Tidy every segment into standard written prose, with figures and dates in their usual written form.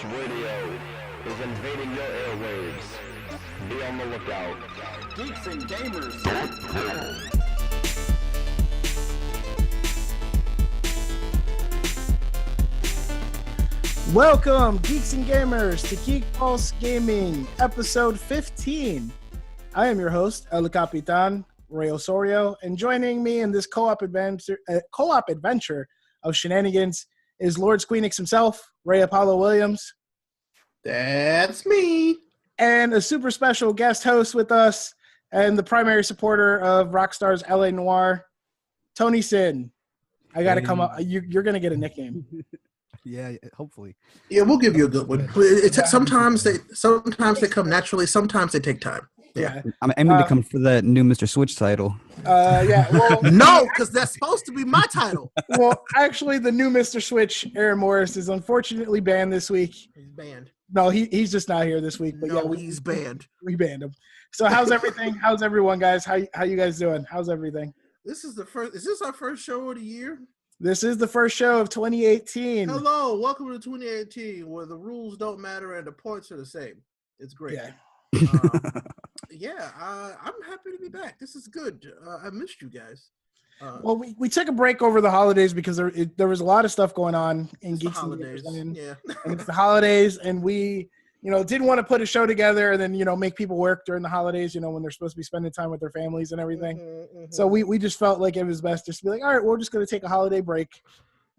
Radio is invading your airwaves. Be on the lookout. Geeks and Gamers. Welcome, Geeks and Gamers, to GeekPulse Gaming, episode 15. I am your host, El Capitan, Ray Osorio, and joining me in this co-op adventure of shenanigans is Lord Squeenix himself, Ray Apollo Williams. That's me. And a super special guest host with us, and the primary supporter of Rockstar's LA Noire, Tony Sin. I got to come up. You're going to get a nickname. Yeah, hopefully. Yeah, we'll give you a good one. Sometimes they come naturally. Sometimes they take time. Yeah, I'm aiming to come for that new Mr. Switch title. Yeah. Well, no, because that's supposed to be my title. Well, actually, the new Mr. Switch, Aaron Morris, is unfortunately banned this week. He's banned. No, he's just not here this week. But no, yeah, he's banned. We banned him. So how's everything? How's everyone, guys? How you guys doing? How's everything? This is the first. Is this our first show of the year? This is the first show of 2018. Hello, welcome to 2018, where the rules don't matter and the points are the same. It's great. Yeah. I'm happy to be back. This is good. I missed you guys. Well, we took a break over the holidays because there was a lot of stuff going on in Geeks and holidays. Gamers. Yeah. And it's the holidays, and we, didn't want to put a show together and then, make people work during the holidays, when they're supposed to be spending time with their families and everything. Mm-hmm. So we just felt like it was best just to be like, all right, we're just going to take a holiday break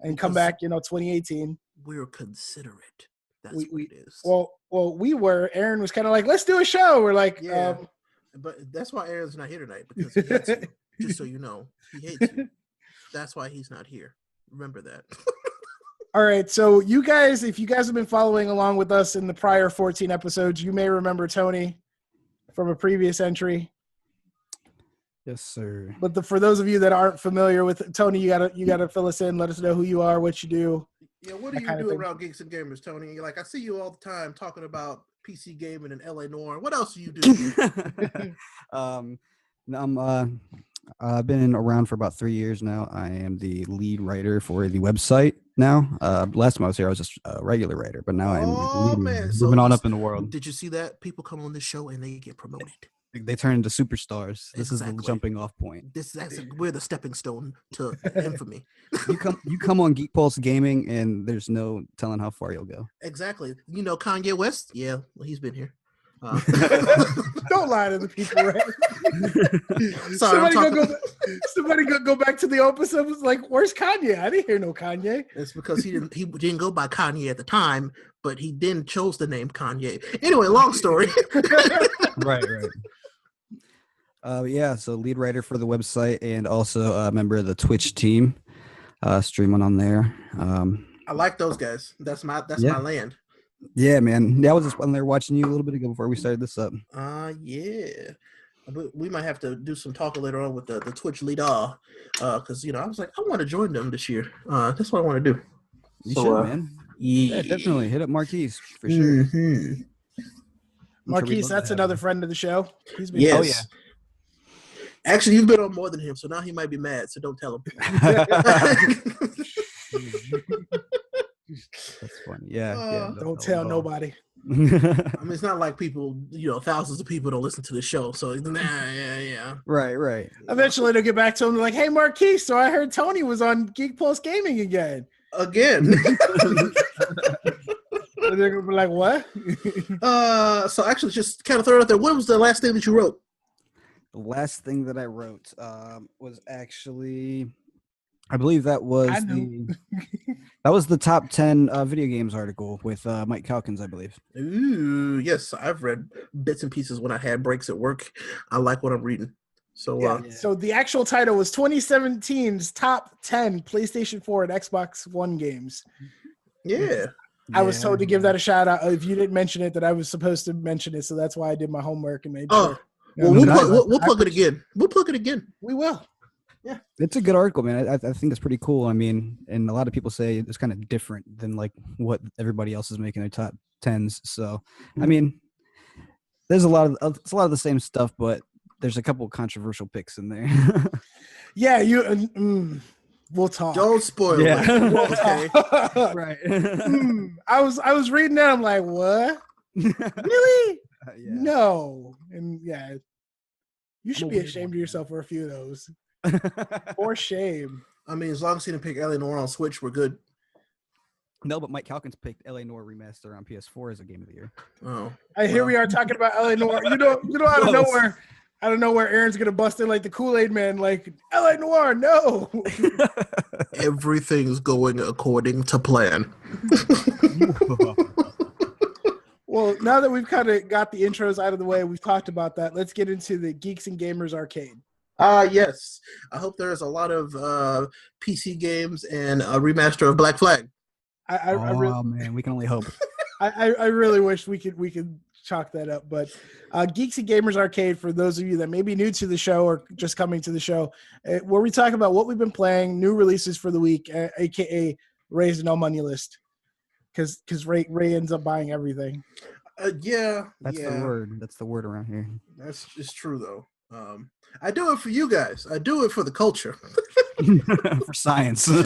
and come back, 2018. We're considerate. That's what it is. Well, we were. Aaron was kind of like, let's do a show. We're like, yeah. But that's why Aaron's not here tonight, because he hates you. Just so you know, he hates you. That's why he's not here. Remember that. All right, so you guys, if you guys have been following along with us in the prior 14 episodes, you may remember Tony from a previous entry. Yes, sir. But for those of you that aren't familiar with Tony, you gotta fill us in. Let us know who you are, what you do. Yeah, what do you do around Geeks and Gamers, Tony? Like, I see you all the time talking about PC gaming and LA Noire. What else do you do? I've been around for about 3 years now. I am the lead writer for the website now. Last time I was here, I was just a regular writer, but now I'm moving on up in the world. Did you see that? People come on this show and they get promoted. They turn into superstars. This Exactly. is the jumping off point. We're the stepping stone to infamy. You come on GeekPulse Gaming, and there's no telling how far you'll go. Exactly. Kanye West? Yeah, well, he's been here. Don't lie to the people, right? Sorry, somebody go back to the episode. Was like, where's Kanye? I didn't hear no Kanye. It's because he didn't go by Kanye at the time, but he then chose the name Kanye. Anyway, long story. Right. Yeah, so lead writer for the website and also a member of the Twitch team, streaming on there. I like those guys. That's my land. Yeah, man. Yeah, I was just on there watching you a little bit ago before we started this up. Yeah. But we might have to do some talking later on with the Twitch leader, because I was like, I want to join them this year. That's what I want to do. You should, man. Yeah, definitely hit up Marquise for sure. Mm-hmm. Marquise, that's another friend of the show. He's been Yes. Oh yeah. Actually, you've been on more than him, so now he might be mad. So don't tell him. That's funny. Yeah. Don't tell nobody. I mean, it's not like people, thousands of people don't listen to the show. So, yeah. Right. Eventually, they'll get back to him. They're like, hey, Marquise, so I heard Tony was on GeekPulse Gaming again. Again. They're going to be like, what? So actually, just kind of throw it out there. What was the last thing that you wrote? The last thing that I wrote was actually, I believe that was the top 10 video games article with Mike Calkins, I believe. Ooh, yes, I've read bits and pieces when I had breaks at work. I like what I'm reading. So, So the actual title was 2017's top 10 PlayStation 4 and Xbox One games. Yeah. I was told to give that a shout out. If you didn't mention it, that I was supposed to mention it. So that's why I did my homework and made sure. Well, we'll plug it again. We'll plug it again. We will. Yeah. It's a good article, man. I think it's pretty cool. I mean, and a lot of people say it's kind of different than like what everybody else is making their top 10s. So, I mean, there's it's a lot of the same stuff, but there's a couple controversial picks in there. Yeah, We'll talk. Don't spoil Yeah. it. We'll Okay. talk. Right. I was reading that. I'm like, what? Really? Yeah. No. And yeah, you should a be weird ashamed one, of yourself for a few of those. man. For shame. I mean, as long as he didn't pick LA Noire on Switch, we're good. No, but Mike Calkins picked LA Noire Remaster on PS4 as a game of the year. Oh. Here we are talking about LA Noire. You know, out of nowhere, Aaron's gonna bust in like the Kool-Aid man, like LA Noire. No. Everything's going according to plan. Well, now that we've kind of got the intros out of the way, we've talked about that. Let's get into the Geeks and Gamers arcade. Yes. I hope there's a lot of PC games and a remaster of Black Flag. I really, man, we can only hope. I really wish we could chalk that up. But Geeks and Gamers Arcade, for those of you that may be new to the show or just coming to the show, where we talk about what we've been playing, new releases for the week, aka Ray's no money list, because Ray ends up buying everything. Yeah. That's the word. That's the word around here. That's just true, though. I do it for you guys. I do it for the culture. For science. So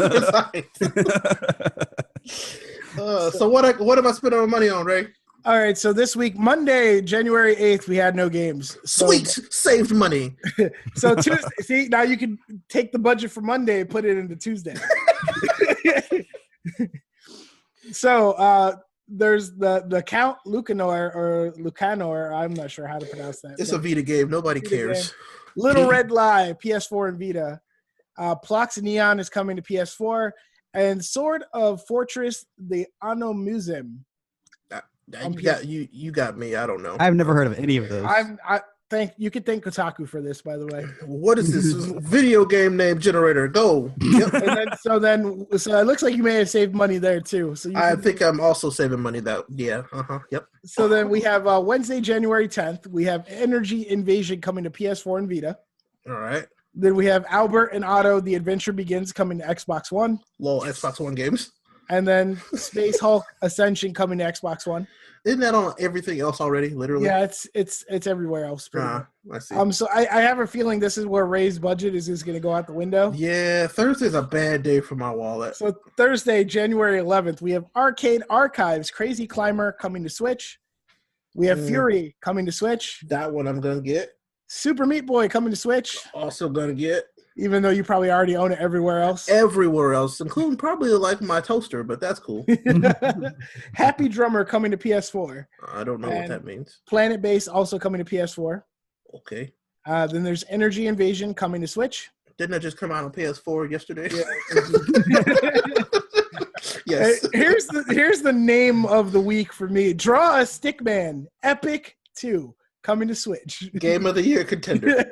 what am I spending my money on, Ray? All right, so this week, Monday, January 8th, we had no games. So, Sweet, saved money. So Tuesday, see, now you can take the budget for Monday and put it into Tuesday. So there's the Count Lucanor, I'm not sure how to pronounce that. It's a Vita game. Nobody Vita cares. game. Little Red Lie, PS4 and Vita. Plox Neon is coming to PS4. And Sword of Fortress, the Anno Museum. You got me. I don't know. I've never heard of any of those. You could thank Kotaku for this, by the way. What is this? Video game name generator? Go. Yep. So it looks like you may have saved money there too. So I think I'm also saving money. Yep. So then we have Wednesday, January 10th. We have Energy Invasion coming to PS4 and Vita. All right. Then we have Albert and Otto, The Adventure Begins coming to Xbox One. Little Xbox One games. And then Space Hulk Ascension coming to Xbox One. Isn't that on everything else already? Literally. Yeah, it's everywhere else. I see. So I have a feeling this is where Ray's budget is going to go out the window. Yeah, Thursday's a bad day for my wallet. So Thursday, January 11th, we have Arcade Archives, Crazy Climber coming to Switch. We have Fury coming to Switch. That one I'm gonna get. Super Meat Boy coming to Switch. Also gonna get. Even though you probably already own it everywhere else. Everywhere else, including probably like my toaster, but that's cool. Happy Drummer coming to PS4. I don't know what that means. Planet Base also coming to PS4. Okay. Then there's Energy Invasion coming to Switch. Didn't that just come out on PS4 yesterday? Yeah. Yes. Here's the name of the week for me. Draw a Stickman Epic 2 coming to Switch. Game of the Year contender.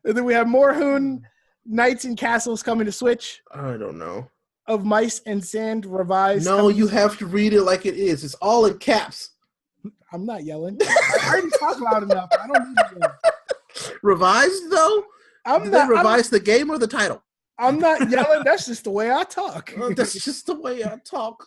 And then we have Morhoon Knights and Castles coming to Switch. I don't know. Of Mice and Sand revised. No, you have to read it like it is. It's all in caps. I'm not yelling. I already talked loud enough. I don't need to yell. Revised though? Did they revise the game or the title? I'm not yelling. That's just the way I talk. That's just the way I talk.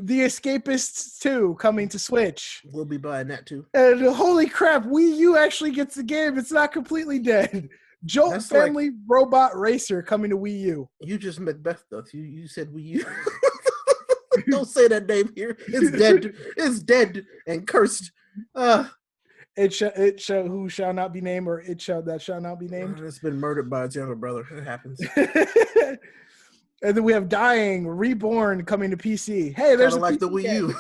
The Escapists 2 coming to Switch. We'll be buying that too. And holy crap, Wii U actually gets the game. It's not completely dead. Jolt That's Family Robot Racer coming to Wii U. You just Macbeth though. You said Wii U. Don't say that name here. It's dead. It's dead and cursed. It shall who shall not be named, or it shall that shall not be named. It's been murdered by its younger brother. It happens. And then we have Dying Reborn coming to PC. Hey, there's like PC the Wii game.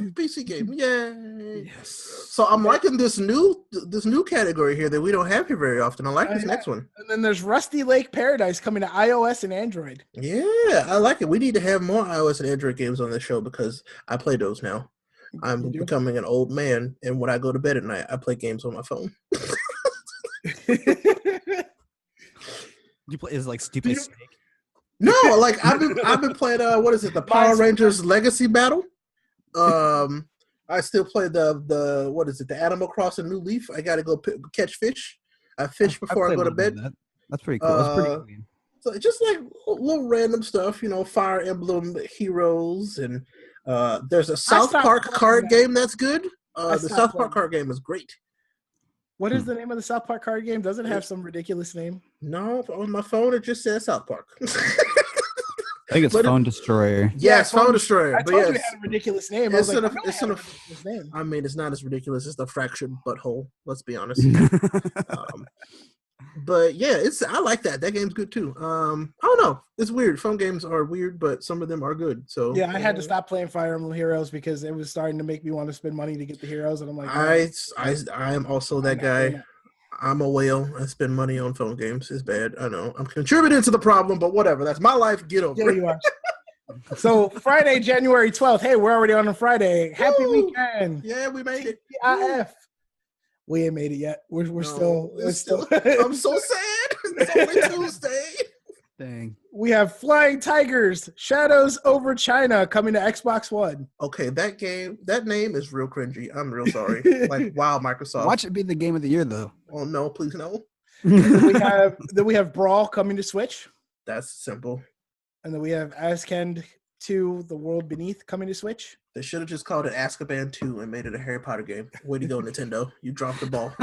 U PC game. Yay! Yes. So I'm liking this new category here that we don't have here very often. I like this next one. And then there's Rusty Lake Paradise coming to iOS and Android. Yeah, I like it. We need to have more iOS and Android games on this show because I play those now. I'm becoming an old man, and when I go to bed at night, I play games on my phone. You play is like stupid Snake. No, like I've been playing. What is it? The Power Rangers Legacy Battle. I still play the what is it? The Animal Crossing New Leaf. I got to go catch fish. I fish before I go to bed. That's pretty cool. That's pretty clean. So just like little random stuff, Fire Emblem Heroes, and there's a South Park card game that's good. The South Park card game is great. What is the name of the South Park card game? Does it have some ridiculous name? No, on my phone it just says South Park. I think it's But Phone Destroyer. Yes, Phone Destroyer. I but told you it yes, had a ridiculous name. I was like, I know it had a ridiculous name. I mean, it's not as ridiculous as the fractured butthole. Let's be honest. But yeah, I like that. That game's good too. I don't know. It's weird. Phone games are weird, but some of them are good. So yeah, I had to stop playing Fire Emblem Heroes because it was starting to make me want to spend money to get the heroes, and I'm like, I am also that guy. I'm a whale. I spend money on phone games. It's bad. I know. I'm contributing to the problem, but whatever. That's my life. Get over Yeah, it. you are. So Friday, January 12th. Hey, we're already on a Friday. Happy Woo! weekend. Yeah, we made it. TGIF. We ain't made it yet. We're still. I'm so sad. It's only Tuesday. Dang. We have Flying Tigers, Shadows over China coming to Xbox One. Okay, that name is real cringy. I'm real sorry. Like, wow, Microsoft. Watch it be the game of the year, though. Oh no, please no. Then we have Brawl coming to Switch, That's simple. and then we have Azkend 2: The World Beneath coming to Switch. They should have just called it Azkaban 2 and made it a Harry Potter game. Way to go, Nintendo. You dropped the ball.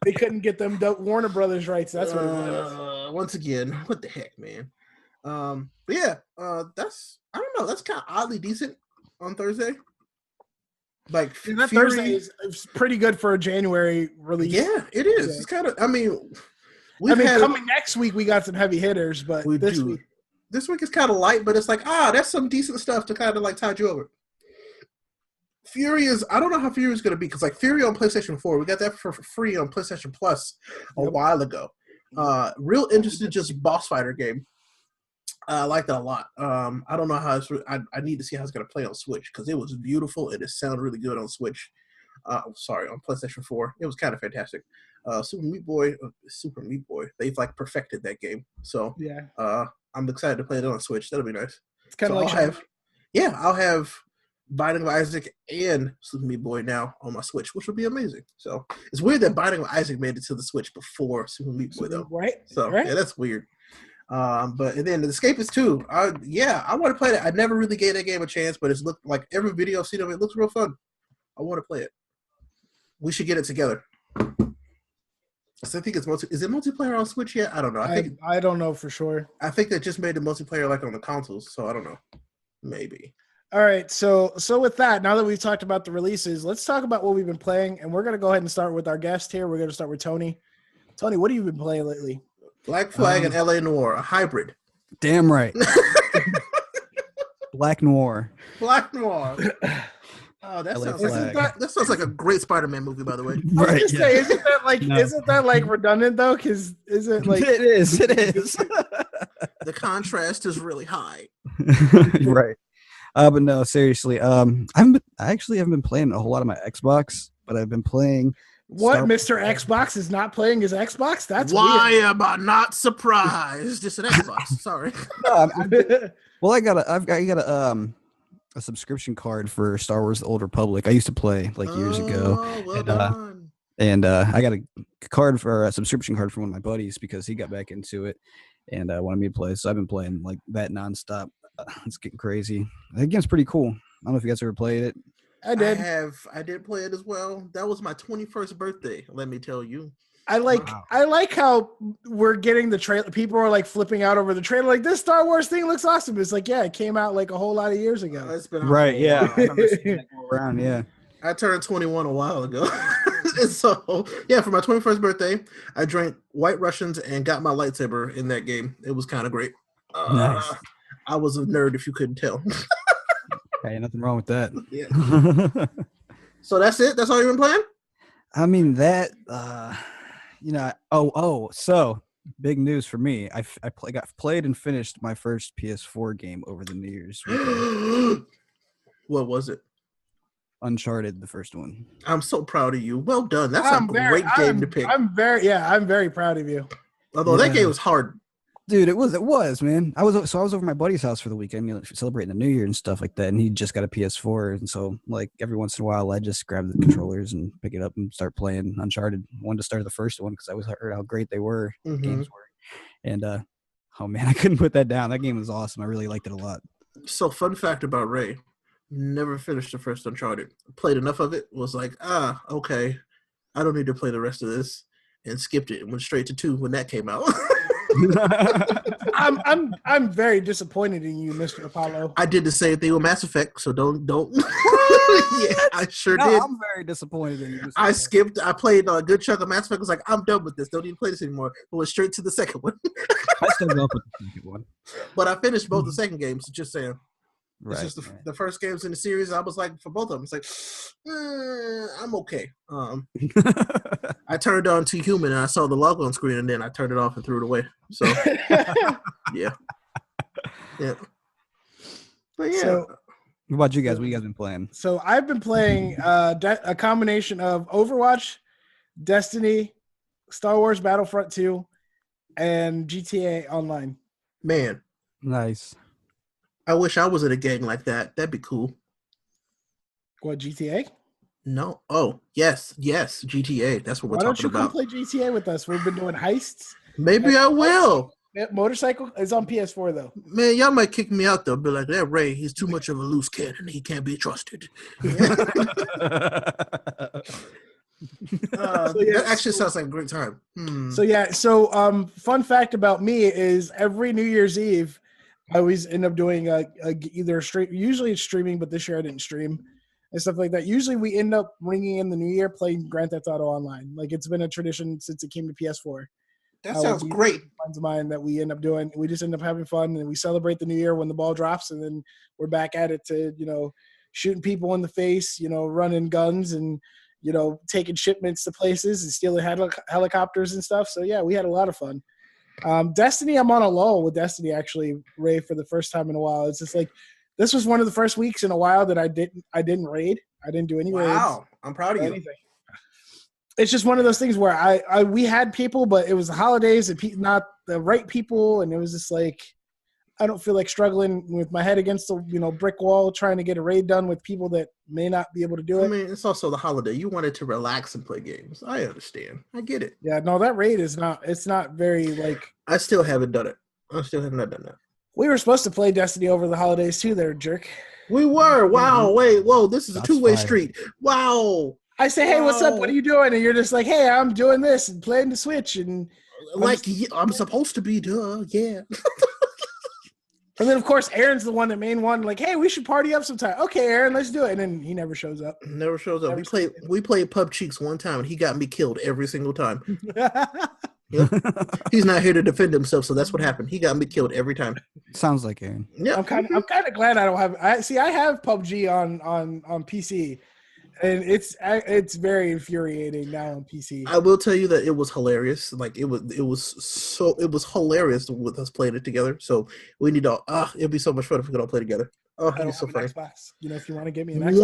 They couldn't get them Warner Brothers rights. That's what it was. Once again, what the heck, man? But yeah, that's I don't know. That's kind of oddly decent on Thursday. Like That Thursday is pretty good for a January release. Yeah, it is. It's kind of. I mean, coming next week we got some heavy hitters, but this week is kind of light. But it's like that's some decent stuff to kind of like tide you over. Fury is. I don't know how Fury is going to be because like Fury on PlayStation 4, we got that for free on PlayStation Plus a while ago. Real interesting, just boss fighter game. I like that a lot. I don't know how I need to see how it's going to play on Switch because it was beautiful and it sounded really good on Switch. On PlayStation 4. It was kind of fantastic. Super Meat Boy, they've like perfected that game. So yeah, I'm excited to play it on Switch. That'll be nice. It's kind of I'll have Binding of Isaac and Super Meat Boy now on my Switch, which would be amazing. So it's weird that Binding of Isaac made it to the Switch before Super Meat Boy, though. Right? So right? Yeah, that's weird. But and then the Escapist 2. I want to play that. I never really gave that game a chance, but it's looked like every video I've seen of it looks real fun. I want to play it. We should get it together. So I think it's is it multiplayer on Switch yet? I don't know. I don't know for sure. I think they just made the multiplayer like on the consoles, so I don't know. Maybe. All right, so with that, now that we've talked about the releases, let's talk about what we've been playing, and we're gonna go ahead and start with our guest here. We're gonna start with Tony. Tony, what have you been playing lately? Black Flag and LA Noire, a hybrid. Damn right. Black Noire. Black Noire. Oh, that sounds like a great Spider-Man movie, by the way. I was just saying, isn't that like redundant though? Because isn't like it is. The contrast is really high. Right. But no, seriously. I actually haven't been playing a whole lot of my Xbox, but I've been playing. What Mr. Xbox is not playing his Xbox? That's why weird. am I not surprised? Just an Xbox. Sorry. No, well, I've got a subscription card for Star Wars: The Old Republic. I used to play like years ago. Well done. And I got a subscription card from one of my buddies because he got back into it and wanted me to play. So I've been playing like that nonstop. It's getting crazy. That game's pretty cool. I don't know if you guys ever played it. I did. I did play it as well. That was my 21st birthday. Let me tell you. I like how we're getting the trailer. People are like flipping out over the trailer. Like, this Star Wars thing looks awesome. It's like, yeah, it came out like a whole lot of years ago. It's been right. Yeah. I remember seeing that go around. Yeah. I turned 21 a while ago. And so, yeah, for my 21st birthday, I drank White Russians and got my lightsaber in that game. It was kind of great. Nice. I was a nerd if you couldn't tell. Hey, nothing wrong with that. Yeah. So that's it? That's all you've been playing? I mean, that, so big news for me. I got played and finished my first PS4 game over the New Year's weekend. What was it? Uncharted, the first one. I'm so proud of you. Well done. That's a great game to pick. I'm very proud of you. Although that game was hard. Dude, it was, man. I was over my buddy's house for the weekend, celebrating the New Year and stuff like that. And he just got a PS4, and so like every once in a while, I just grab the controllers and pick it up and start playing Uncharted. Wanted to start the first one because I heard how great they were, games were, and oh man, I couldn't put that down. That game was awesome. I really liked it a lot. So, fun fact about Ray: never finished the first Uncharted. Played enough of it. Was like, okay. I don't need to play the rest of this, and skipped it and went straight to 2 when that came out. I'm very disappointed in you, Mr. Apollo. I did the same thing with Mass Effect, so don't. Yeah, I sure did. I'm very disappointed in you. I skipped. I played a good chunk of Mass Effect. I was like, I'm done with this. Don't even play this anymore. I went straight to the second one. I still go with the second one. But I finished both the second games. Just saying. Right. It's just the first games in the series. I was like, for both of them, it's like, I'm okay. I turned on Too Human and I saw the logo on screen, and then I turned it off and threw it away. So, yeah. But yeah. So, what about you guys? What you guys been playing? So I've been playing a combination of Overwatch, Destiny, Star Wars Battlefront 2, and GTA Online. Man. Nice. I wish I was in a gang like that. That'd be cool. What, GTA? No. Oh, yes, GTA. That's what we're Why don't talking you come about. play GTA with us? We've been doing heists. Maybe I will. Motorcycle is on PS4 though. Man, y'all might kick me out though. Be like, that Ray, he's too much of a loose cannon. He can't be trusted. That actually sounds like a great time. So fun fact about me is every New Year's Eve, I always end up doing either a stream. Usually it's streaming, but this year I didn't stream and stuff like that. Usually we end up ringing in the New Year playing Grand Theft Auto Online. Like it's been a tradition since it came to PS4. That sounds great. Friends of mine that we end up doing. We just end up having fun, and we celebrate the New Year when the ball drops, and then we're back at it to shooting people in the face, running guns, and taking shipments to places and stealing helicopters and stuff. So yeah, we had a lot of fun. Destiny, I'm on a lull with Destiny actually, Ray, for the first time in a while. It's just like this was one of the first weeks in a while that I didn't raid. I didn't do any raids. Wow, I'm proud of you. Anything. It's just one of those things where we had people, but it was the holidays and not the right people, and it was just like I don't feel like struggling with my head against the brick wall trying to get a raid done with people that may not be able to do it. I mean, it's also the holiday. You wanted to relax and play games. I understand. I get it. Yeah, no, that raid is not. It's not very like. I still haven't done it. I still have not done that. We were supposed to play Destiny over the holidays too, there, jerk. We were. Wow. Wait. Whoa. This is a two-way fire. street. Wow. I say, hey, what's up? What are you doing? And you're just like, hey, I'm doing this and playing the Switch. And I'm supposed to be, duh. Yeah. And then, of course, Aaron's the main one. Like, hey, we should party up sometime. Okay, Aaron, let's do it. And then he never shows up. Never shows up. We played Pub Cheeks one time, and he got me killed every single time. Yep. He's not here to defend himself, so that's what happened. He got me killed every time. Sounds like Aaron. Yeah, I'm kind of glad I don't have. I have PUBG on PC, and it's very infuriating now on PC. I will tell you that it was hilarious. Like it was hilarious with us playing it together. So we need to. It'd be so much fun if we could all play together. Oh, it'd be so funny. Xbox. If you want to get me an Xbox.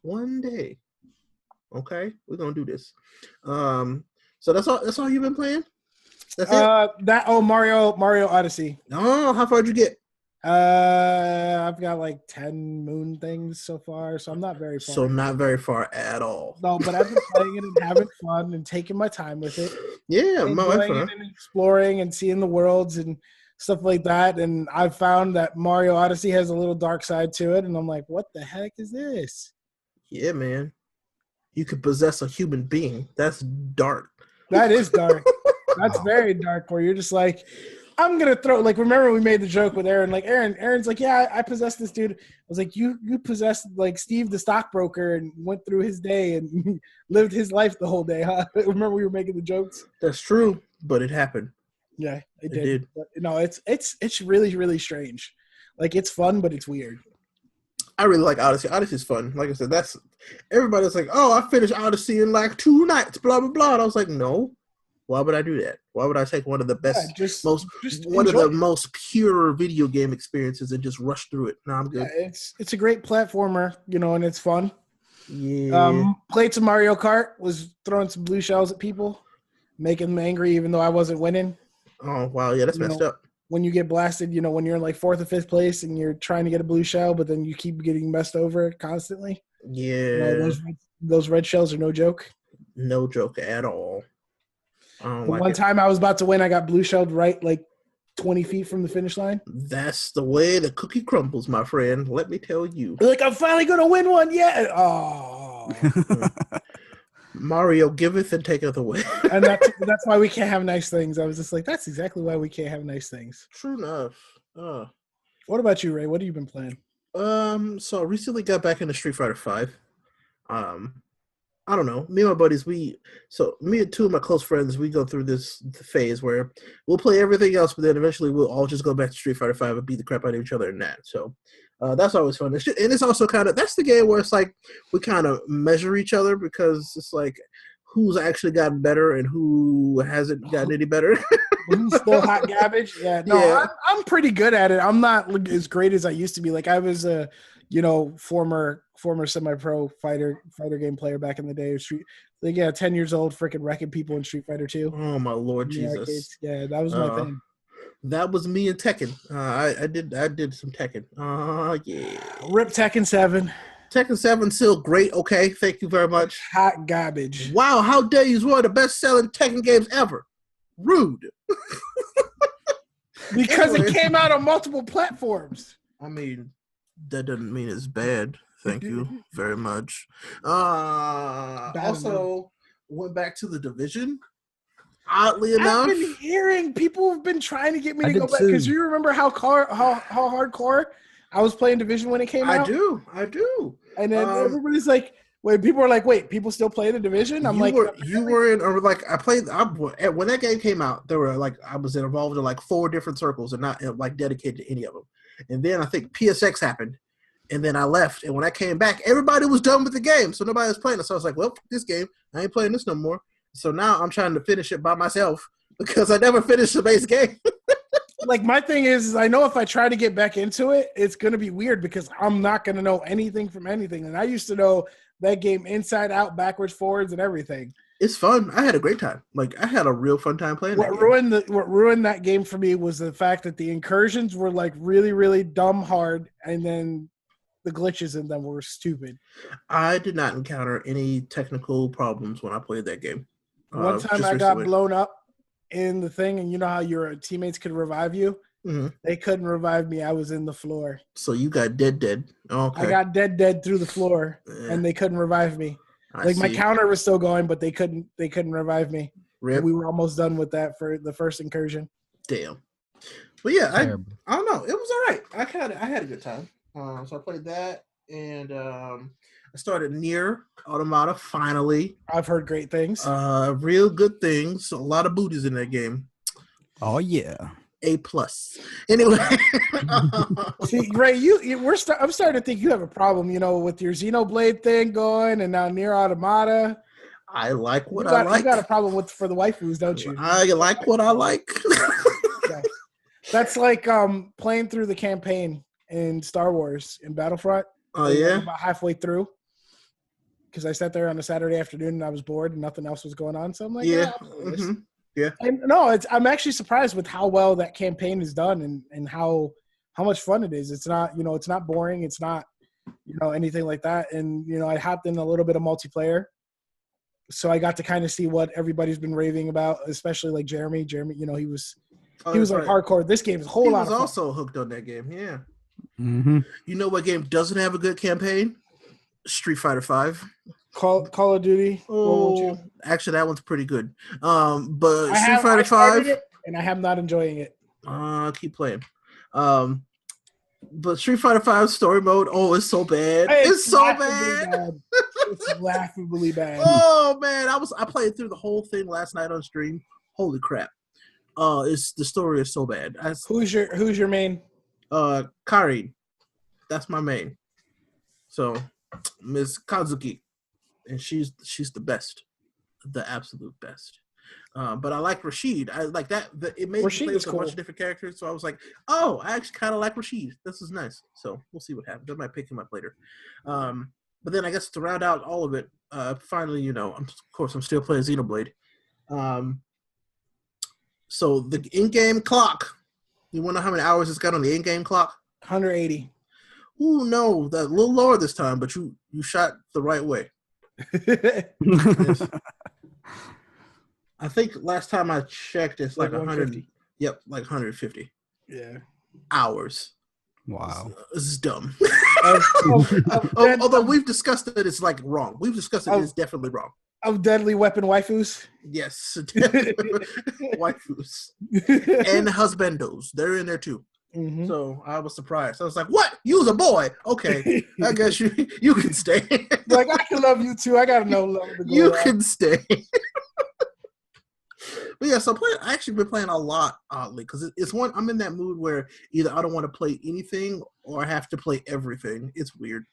One day. Okay, we're gonna do this. So that's all you've been playing? That's it? Mario Odyssey. Oh, how far did you get? I've got like 10 moon things so far, so I'm not very far. So not very far at all. No, but I've been playing it and having fun and taking my time with it. Yeah, my wife and exploring and seeing the worlds and stuff like that. And I've found that Mario Odyssey has a little dark side to it, and I'm like, what the heck is this? Yeah, man. You could possess a human being. That's dark. That is dark. That's very dark, where you're just like, I'm going to throw, like, remember we made the joke with Aaron, like, Aaron's like, yeah, I possessed this dude. I was like, you possessed, like, Steve the stockbroker and went through his day and lived his life the whole day, huh? Remember we were making the jokes? That's true, but it happened. Yeah, it did. But, no, it's really, really strange. Like, it's fun, but it's weird. I really like Odyssey. Odyssey's fun. Like I said, everybody's like, oh, I finished Odyssey in like 2 nights, blah, blah, blah. And I was like, no. Why would I do that? Why would I take one of the best, one of the most pure video game experiences and just rush through it? No, I'm good. Yeah, it's a great platformer, and it's fun. Yeah. Played some Mario Kart, was throwing some blue shells at people, making them angry even though I wasn't winning. Oh, wow. Yeah, that's messed up. When you get blasted, when you're in like 4th or 5th place and you're trying to get a blue shell, but then you keep getting messed over constantly. Yeah. Those red shells are no joke. No joke at all. One time I was about to win, I got blue shelled right like 20 feet from the finish line. That's the way the cookie crumbles, my friend. Let me tell you. Like, I'm finally going to win one. Yeah. Oh. Mario giveth and taketh away. And that's why we can't have nice things. I was just like, that's exactly why we can't have nice things. True enough. What about you, Ray? What have you been playing? So I recently got back into Street Fighter 5. I don't know. Me and my buddies, me and two of my close friends, we go through this phase where we'll play everything else, but then eventually we'll all just go back to Street Fighter 5 and beat the crap out of each other in that. So that's always fun. And it's also that's the game where it's like we kind of measure each other because it's like who's actually gotten better and who hasn't gotten any better. Who's still hot garbage? Yeah, no, Yeah. I'm pretty good at it. I'm not as great as I used to be. Like I was a, former semi-pro fighter game player back in the day of Street. Like 10 years old, freaking wrecking people in Street Fighter 2. Oh my Lord Yeah, Jesus! arcades. Yeah, that was my thing. That was me and Tekken. I did some Tekken. Yeah. Rip Tekken 7. Tekken 7 still great. Okay, thank you very much. Hot garbage. Wow, how dare you? It's one of the best-selling Tekken games ever. Rude. Because Anyway. it came out on multiple platforms. I mean, that doesn't mean it's bad. Thank you very much. enough. Also, went back to the Division. Oddly enough, I've been hearing people have been trying to get me I to did go back because too. you remember how hardcore I was playing Division when it came out. I do. And then everybody's like, "Wait!" People are like, "Wait, people still play the Division?" I'm you were in, or like I played. When that game came out, there were like I was involved in like 4 different circles and not like dedicated to any of them. And then I think PSX happened, and then I left. And when I came back, everybody was done with the game, so nobody was playing it. So I was like, "Well, this game, I ain't playing this no more." So now I'm trying to finish it by myself because I never finished the base game. like my thing is I know if I try to get back into it, it's gonna be weird because I'm not gonna know anything from anything. And I used to know that game inside out, backwards, forwards, and everything. It's fun. I had a great time. Like I had a real fun time playing. What ruined that game for me was the fact that the incursions were like really, really dumb hard, and then the glitches in them were stupid. I did not encounter any technical problems when I played that game. One time I got blown up in the thing, and you know how your teammates could revive you? Mm-hmm. They couldn't revive me. I was in the floor. So you got dead. Okay. I got dead through the floor, Yeah. and they couldn't revive me. I My see. counter was still going, but they couldn't revive me. Rip. We were almost done with that for the first incursion. Damn. But yeah, Terrible. I don't know. It was all right. I had a good time. So I played that, and I started Nier Automata finally. I've heard great things. Real good things. A lot of booties in that game. Oh yeah. A+. Anyway. See, Ray, I'm starting to think you have a problem, with your Xenoblade thing going, and now Nier Automata. I like what You got, I like. You got a problem for the waifus, don't you? I like what I like. Okay. That's like playing through the campaign in Star Wars in Battlefront. Oh I'm yeah. about halfway through because I sat there on a Saturday afternoon and I was bored and nothing else was going on. So I'm like, Yeah. I'll play this. Mhm. Yeah. And no, I'm actually surprised with how well that campaign is done and how much fun it is. It's not, it's not boring. It's not, anything like that. And, I hopped in a little bit of multiplayer. So I got to kind of see what everybody's been raving about, especially like Jeremy. Jeremy, he was like hardcore. This game is a whole He lot was of fun. also hooked on that game. Yeah. Mm-hmm. You know what game doesn't have a good campaign? Street Fighter 5. Call of Duty. World War II. Actually, that one's pretty good. But I Street Fighter started 5, it, and I am not enjoying it. keep playing. But Street Fighter 5 story mode, it's so bad. It's so laughably bad. It's laughably bad. Oh man, I played through the whole thing last night on stream. Holy crap! The story is so bad. Who's your main? Karin, that's my main. So Miss Kazuki, and she's the best, the absolute best. But I like Rashid. I like that. It made me Rashid play is with a bunch cool. of different characters. So I was like, I actually kind of like Rashid. This is nice. So we'll see what happens. I might pick him up later. But then I guess to round out all of it, finally, of course, I'm still playing Xenoblade. So the in-game clock. You want to know how many hours it's got on the in-game clock? 180. Ooh, no, that a little lower this time, but you shot the right way. Yes. I think last time I checked, it's like 100. Yep, like 150 Yeah. hours. Wow. This is dumb. Of- Although we've discussed that it's like wrong. We've discussed that it's definitely wrong. Of deadly weapon waifus. Yes, waifus and husbandos. They're in there too. Mhm. So I was surprised. I was like, "What? You was a boy? Okay, I guess you can stay. Like, I can love you too. I gotta know love to go You around. can stay." But yeah, so I actually been playing a lot, oddly, because it's one. I'm in that mood where either I don't want to play anything or I have to play everything. It's weird.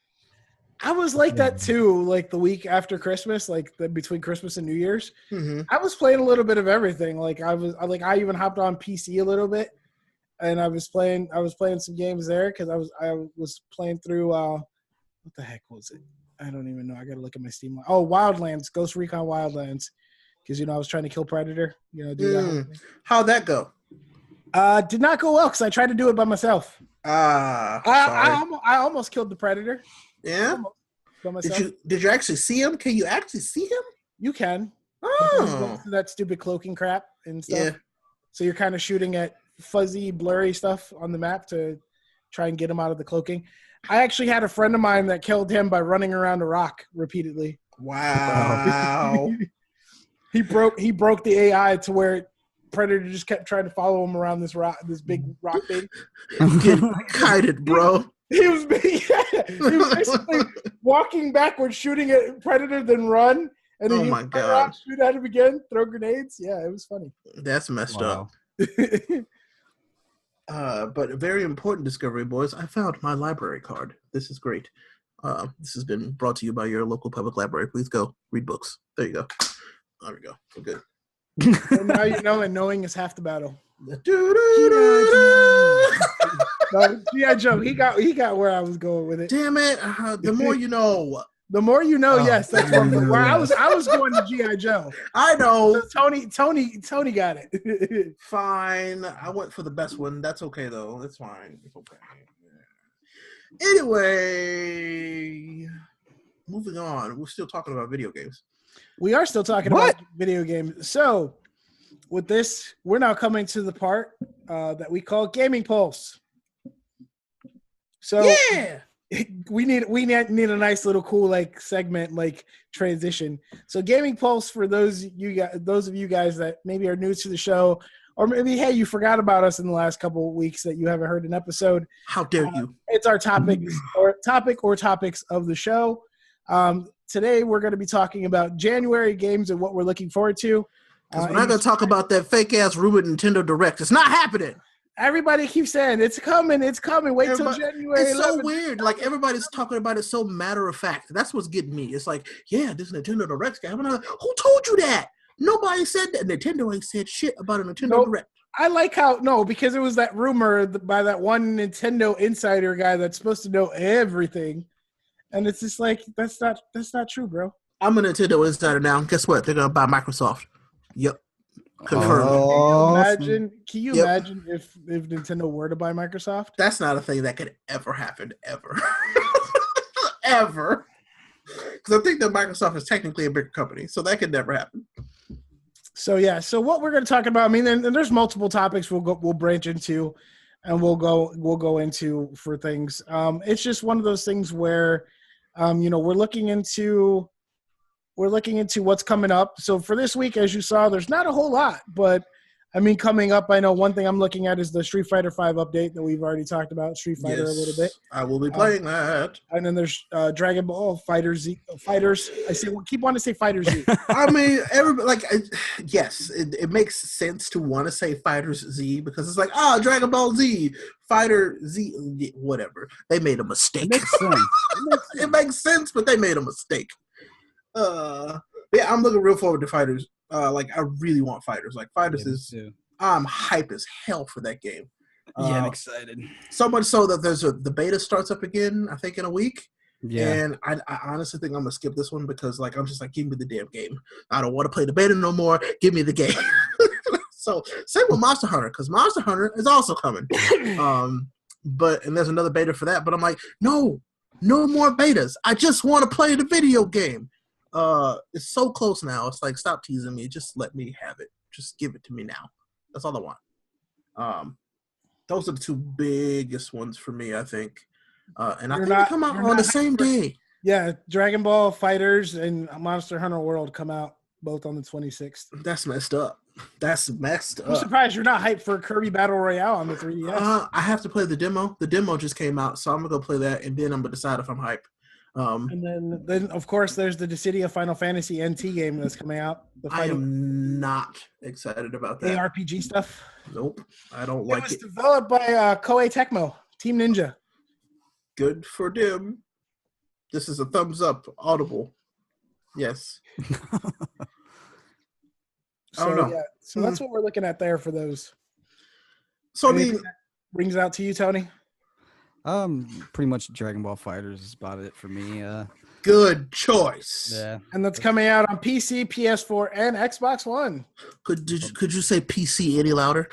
I was like that too, like the week after Christmas, like between Christmas and New Year's. Mm-hmm. I was playing a little bit of everything. Like I even hopped on PC a little bit, and I was playing some games there because I was playing through what the heck was it? I don't even know. I gotta look at my Steam. Oh, Wildlands, Ghost Recon Wildlands, because I was trying to kill Predator. Do that. Whole thing. How'd that go? Did not go well because I tried to do it by myself. Sorry. I almost killed the Predator. Yeah. Almost by myself. Did you actually see him? Can you actually see him? You can. Oh. That stupid cloaking crap and stuff. Yeah. So you're kind of shooting at fuzzy, blurry stuff on the map to try and get him out of the cloaking. I actually had a friend of mine that killed him by running around a rock repeatedly. Wow. He broke the AI to where Predator just kept trying to follow him around this big rock thing. Get kited, bro. He was basically walking backwards, shooting at Predator, then run. And then my God. Shoot at him again, throw grenades. Yeah, it was funny. That's messed up. But a very important discovery, boys. I found my library card. This is great. This has been brought to you by your local public library. Please go read books. There you go. There we go. We're good. And now you know, and knowing is half the battle. No, G.I. Joe, he got where I was going with it. Damn it! The more you know. The more you know, yes, that's where I was going to G.I. Joe. I know. So Tony got it. Fine. I went for the best one. That's okay though. That's fine. It's okay. Anyway, moving on. We're still talking about video games. We are still talking about video games. So, with this, we're now coming to the part that we call Gaming Pulse. So yeah, we need a nice little cool segment transition. So Gaming Pulse, for those of you guys that maybe are new to the show, or maybe hey, you forgot about us in the last couple of weeks that you haven't heard an episode. How dare you? It's our topics of the show. Today we're going to be talking about January games and what we're looking forward to. Because we're not going to talk about that fake ass rumored Nintendo Direct. It's not happening. Everybody keeps saying it's coming. Wait till January. It's 11th. So weird. Like everybody's talking about it so matter of fact. That's what's getting me. It's like, yeah, this Nintendo Direct's coming. Who told you that? Nobody said that. Nintendo ain't said shit about a Nintendo Direct. I like because it was that rumor by that one Nintendo insider guy that's supposed to know everything, and it's just like that's not true, bro. I'm a Nintendo insider now. Guess what? They're gonna buy Microsoft. Yep. Confirmed. Can you imagine if Nintendo were to buy Microsoft? That's not a thing that could ever happen, ever. Ever. Because I think that Microsoft is technically a bigger company, so that could never happen. So yeah, so what we're going to talk about, I mean, and there's multiple topics we'll branch into, and we'll go into for things. It's just one of those things where, we're looking into what's coming up. So for this week, as you saw, there's not a whole lot, but I mean, coming up, I know one thing I'm looking at is the Street Fighter 5 update that we've already talked about, Street Fighter a little bit. I will be playing that. And then there's Dragon Ball Fighters. Keep wanting to say Fighter Z. I mean, yes, it makes sense to want to say Fighters Z because it's like, Dragon Ball Z, Fighter Z, whatever. They made a mistake. It makes sense. It makes sense, but they made a mistake. I'm looking real forward to Fighters. I really want Fighters. Like Fighters I'm hype as hell for that game. I'm excited. So much so that the beta starts up again, I think in a week. Yeah. And I honestly think I'm gonna skip this one because I'm just like, give me the damn game. I don't want to play the beta no more. Give me the game. So same with Monster Hunter, because Monster Hunter is also coming. And there's another beta for that, but I'm like, no more betas. I just want to play the video game. It's so close now. It's like, stop teasing me. Just let me have it. Just give it to me now. That's all I want. Those are the two biggest ones for me, I think. And I think they come out on the same day. Yeah, Dragon Ball Fighters and Monster Hunter World come out both on the 26th. That's messed up. That's messed I'm up. surprised you're not hyped for Kirby Battle Royale on the 3DS. I have to play the demo. The demo just came out, so I'm gonna go play that, and then I'm gonna decide if I'm hyped. And then of course there's the Dissidia Final Fantasy NT game that's coming out. The I am not excited about that. ARPG stuff. Nope, I don't It like was it. developed by Koei Tecmo, Team Ninja. Good for them. This is a thumbs up. Audible. Yes. I don't know. Yeah, so that's what we're looking at there for those. So I Anything mean, that rings out to you, Tony? Pretty much Dragon Ball Fighters is about it for me. good choice. Yeah. And that's coming out on PC, PS4, and Xbox One. Could you say PC any louder?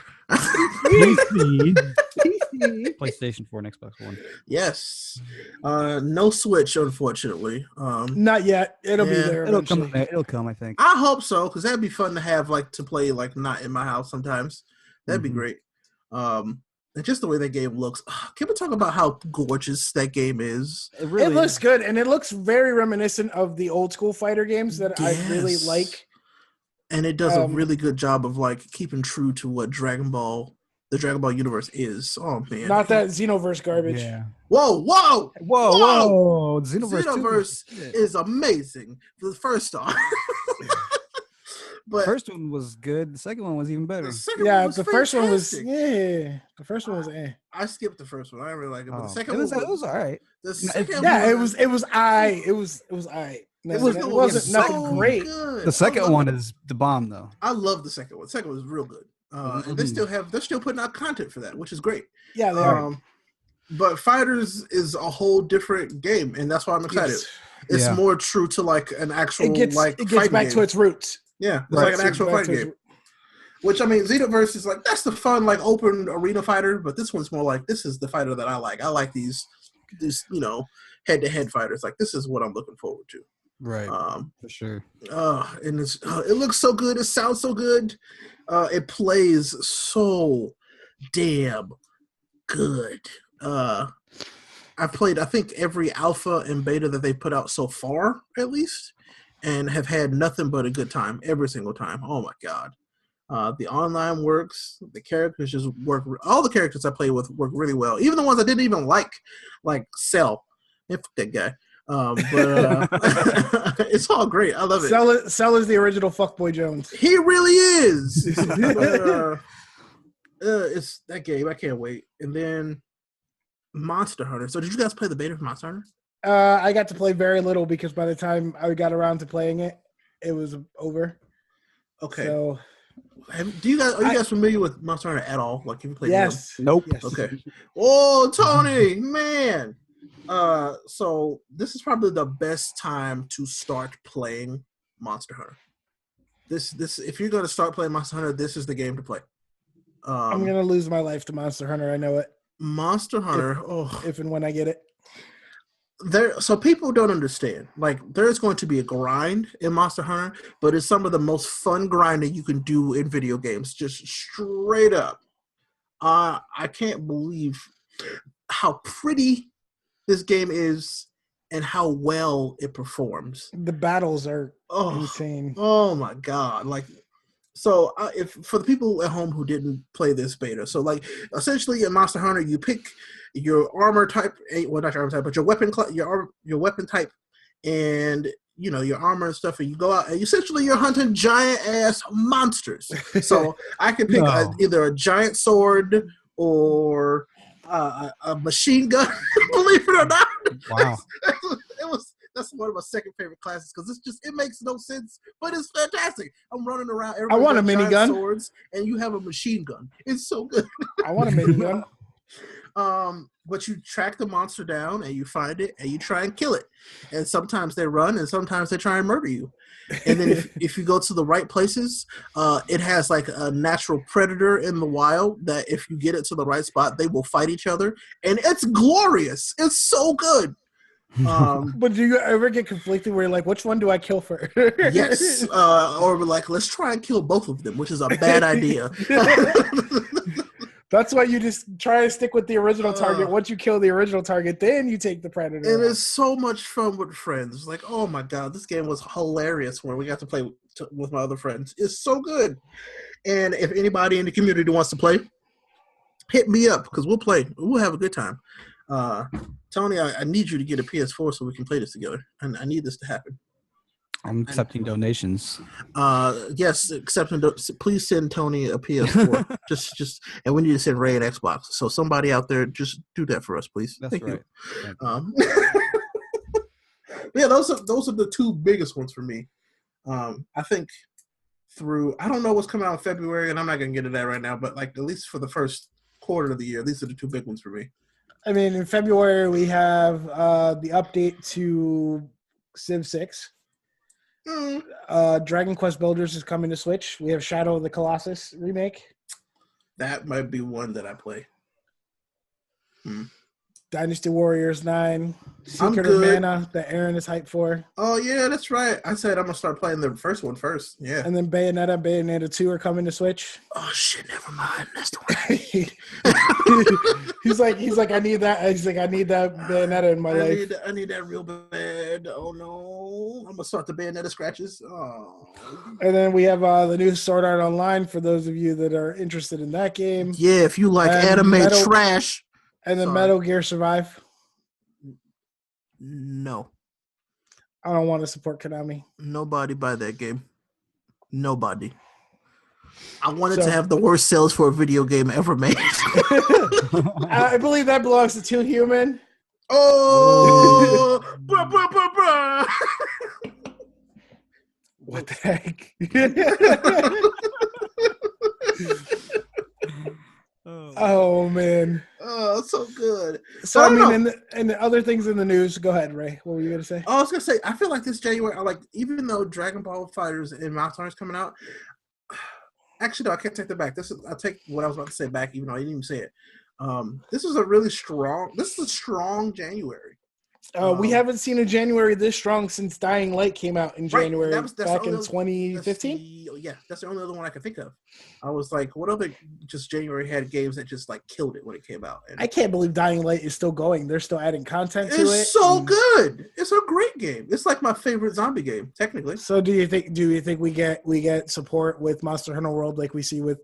PlayStation 4 and Xbox One. Yes. No Switch, unfortunately. Not yet. It'll be Yeah, there. It'll Eventually. come. It'll come. I think. I hope so, because that'd be fun to have, like, to play, like, not in my house sometimes. That'd be great. And just the way that game looks. Can we talk about how gorgeous that game is? It really It looks good, and it looks very reminiscent of the old school fighter games that I really Yes. like. And it does a really good job of, like, keeping true to what the Dragon Ball universe is. Oh, man. Not that Xenoverse garbage. Yeah. Whoa! Whoa! Xenoverse, Xenoverse is amazing. The first off. But First one was good. The second one was even better. the second Yeah, one was the first one was fantastic. The first one was I skipped the first one. I didn't really like it, but the Oh, second it was all right. the second Yeah, one, it was I. It was I. No, It was it wasn't nothing so great. good. The second I one love- is the bomb, though. I love the second one. The second one was real good. And they're still putting out content for that, which is great. Yeah, they are. But Fighters is a whole different game, and that's why I'm excited. It's Yeah. more true to like an actual It gets fighting back game. to its roots. Yeah, it's Right. like an actual Back fighting to its game. Which, I mean, Xenoverse is like, that's the fun, like, open arena fighter, but this one's more like, this is the fighter that I like. I like these head-to-head fighters. Like, this is what I'm looking forward to. Right. For sure. And it looks so good. It sounds so good. It plays so damn good. I've played, I think, every alpha and beta that they put out so far, at least, and have had nothing but a good time every single time. Oh, my God. The online works. The characters just work. All the characters I play with work really well. Even the ones I didn't even like Cell. Yeah, fuck that guy. But it's all great. I love it. Cell is the original Fuckboy Jones. He really is. It's that game. I can't wait. And then Monster Hunter. So did you guys play the beta for Monster Hunter? I got to play very little because by the time I got around to playing it, it was over. Okay. So are you guys familiar with Monster Hunter at all? Like, have you played? yes. Nope. Yes. Okay. Oh, Tony, man. So this is probably the best time to start playing Monster Hunter. This if you're gonna start playing Monster Hunter, this is the game to play. I'm gonna lose my life to Monster Hunter. I know it. Monster Hunter. If and when I get it. So people don't understand. Like, there's going to be a grind in Monster Hunter, but it's some of the most fun grinding you can do in video games. Just straight up. I can't believe how pretty this game is and how well it performs. The battles are insane. Oh my God. Like, so if for the people at home who didn't play this beta, so like essentially in Monster Hunter, you pick your armor type, well, not your armor type, but your weapon type, and your armor and stuff, and you go out and essentially you're hunting giant ass monsters. So I can pick either a giant sword or a machine gun. Believe it or not. Wow. That's one of my second favorite classes because it makes no sense, but it's fantastic. I'm running around. I want a giant minigun. Swords, and you have a machine gun. It's so good. I want a minigun. But you track the monster down and you find it and you try and kill it. And sometimes they run and sometimes they try and murder you. And then if you go to the right places, it has like a natural predator in the wild that if you get it to the right spot, they will fight each other. And it's glorious. It's so good. But do you ever get conflicted where you're like, which one do I kill first? Yes. Or like, let's try and kill both of them, which is a bad idea. That's why you just try to stick with the original target. Once you kill the original target, then you take the predator. It is so much fun with friends. Like, oh my god, this game was hilarious when we got to play with my other friends. It's so good. And if anybody in the community wants to play, hit me up because we'll play. We'll have a good time. Tony, I need you to get a PS4 so we can play this together. And I need this to happen. I'm accepting donations. Yes, please send Tony a PS4. just, and we need to send Ray an Xbox. So somebody out there, just do that for us, please. That's Thank right. you. Yeah, those are the two biggest ones for me. I think I don't know what's coming out in February, and I'm not gonna get into that right now. But like at least for the first quarter of the year, these are the two big ones for me. I mean, in February we have the update to Civ 6. Dragon Quest Builders is coming to Switch. We have Shadow of the Colossus remake. That might be one that I play. Dynasty Warriors 9. Secret I'm of good. Mana that Aaron is hyped for. Oh yeah, that's right. I said I'm gonna start playing the first one first. Yeah. And then Bayonetta 2 are coming to Switch. Oh shit, never mind. That's the one. he's like, I need that. He's like, I need that Bayonetta in my life. I need that real bad. Oh no. I'm gonna start the Bayonetta scratches. Oh. And then we have the new Sword Art Online for those of you that are interested in that game. Yeah, if you like anime trash. And then Metal Gear Survive. No. I don't want to support Konami. Nobody buy that game. Nobody. I wanted to have the worst sales for a video game ever made. I believe that belongs to Toon Human. Oh! Bruh, bruh, bruh, bruh. What the heck? Oh man! Oh, so good. So I mean, and the other things in the news. Go ahead, Ray. What were you gonna say? I was gonna say I feel like this January, even though Dragon Ball FighterZ and Monster Hunter is coming out. Actually, no, I can't take that back. I'll take what I was about to say back, even though I didn't even say it. This is a strong January. We haven't seen a January this strong since Dying Light came out in January back in 2015. That's the only other one I can think of. I was like, what other just January had games that just like killed it when it came out? And I can't believe Dying Light is still going. They're still adding content to it. It's so good. It's a great game. It's like my favorite zombie game, technically. So do you think we get support with Monster Hunter World like we see with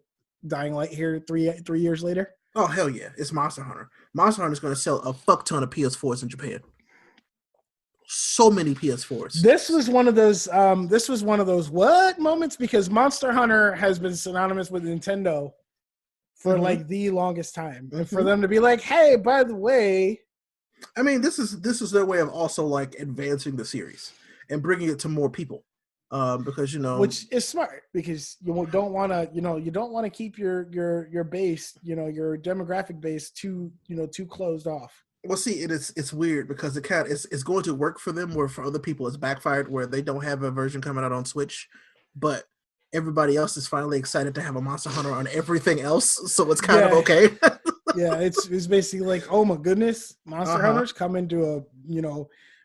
Dying Light here 3 years later? Oh hell yeah! It's Monster Hunter. Monster Hunter is going to sell a fuck ton of PS4s in Japan. So many PS4s. This was one of those what moments, because Monster Hunter has been synonymous with Nintendo for like the longest time. And for them to be like, hey, by the way, I mean, this is their way of also like advancing the series and bringing it to more people. Because which is smart, because you don't want to keep your base, your demographic base too closed off. Well, see, it's weird because it's going to work for them, where for other people it's backfired, where they don't have a version coming out on Switch, but everybody else is finally excited to have a Monster Hunter on everything else, so it's kind of okay. Yeah, it's basically like, oh my goodness, Monster Hunter's coming to a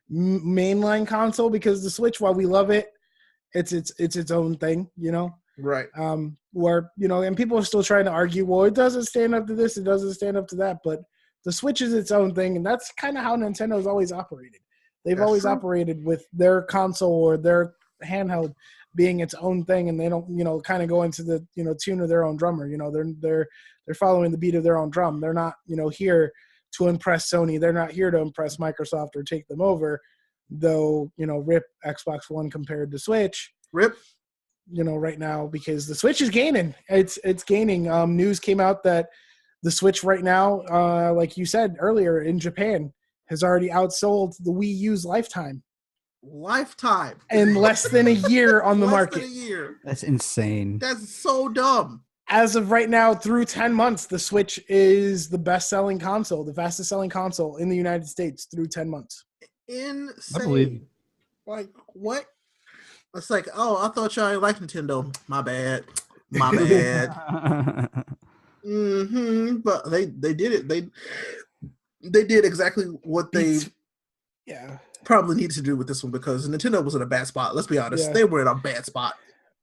mainline console, because the Switch, while we love it, it's its own thing, Right. Where and people are still trying to argue, well, it doesn't stand up to this, it doesn't stand up to that, but the Switch is its own thing, and that's kind of how Nintendo's always operated. They've always operated with their console or their handheld being its own thing, and they don't, kind of go into the, tune of their own drummer. They're following the beat of their own drum. They're not, here to impress Sony. They're not here to impress Microsoft or take them over. Though, rip Xbox One compared to Switch. Rip. Right now, because the Switch is gaining. It's gaining. News came out that the Switch right now, like you said earlier, in Japan, has already outsold the Wii U's lifetime. In less than a year on the market. Less than a year. That's insane. That's so dumb. As of right now, through 10 months, the Switch is the best-selling console, the fastest-selling console in the United States through 10 months. Insane. I believe. Like, what? It's like, oh, I thought y'all liked Nintendo. My bad. But they did it. They did exactly what they probably needed to do with this one, because Nintendo was in a bad spot. Let's be honest. Yeah. They were in a bad spot.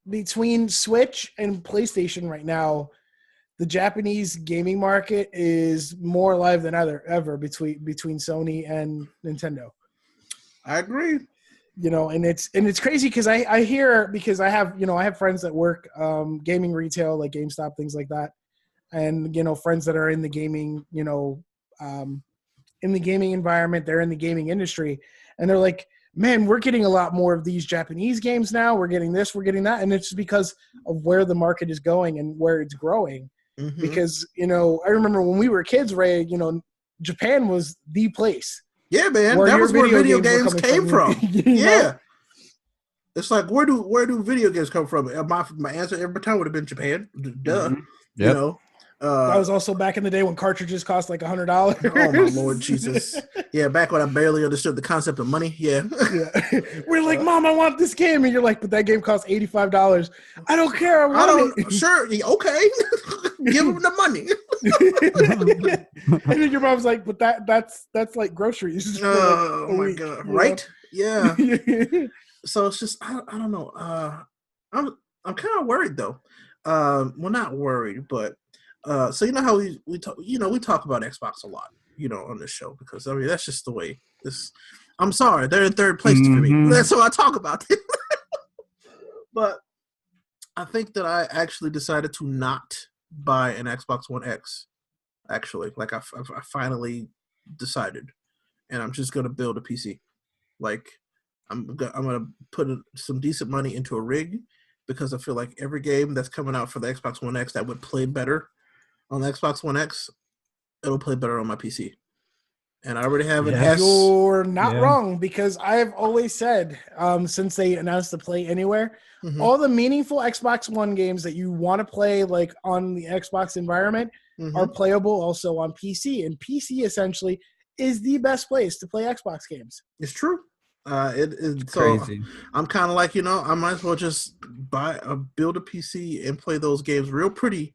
Between Switch and PlayStation right now, the Japanese gaming market is more alive than ever between Sony and Nintendo. I agree. And it's crazy because I hear, because I have friends that work gaming retail like GameStop, things like that, and friends that are in the gaming in the gaming environment, they're in the gaming industry, and they're like, man, we're getting a lot more of these Japanese games now. We're getting this, we're getting that, and it's because of where the market is going and where it's growing. Mm-hmm. Because I remember when we were kids, Ray, Japan was the place. Yeah, man, that was where video games came from. Yeah, it's like where do video games come from? My answer every time would have been Japan. Duh. Mm-hmm. Yep. That was also back in the day when cartridges cost like $100. Oh my Lord Jesus! Yeah, back when I barely understood the concept of money. Yeah. We're like, Mom, I want this game, and you're like, but that game costs $85. I don't care. I want it. Sure, okay. Give them the money. And then your mom's like, but that's like groceries. Oh my God! Right? Yeah. So it's just I don't know. I'm kind of worried though. Well, not worried, but. So how we talk, we talk about Xbox a lot, on this show, because I mean that's just the way this. I'm sorry, they're in third place for me. That's what I talk about. But I think that I actually decided to not buy an Xbox One X. Actually, like I finally decided, and I'm just gonna build a PC. Like I'm gonna put some decent money into a rig, because I feel like every game that's coming out for the Xbox One X that would play better on the Xbox One X, it'll play better on my PC. And I already have an S. You're not wrong, because I've always said, since they announced the Play Anywhere, all the meaningful Xbox One games that you want to play like on the Xbox environment are playable also on PC. And PC essentially is the best place to play Xbox games. It's true. It's crazy. I'm kind of like, I might as well just build a PC and play those games real pretty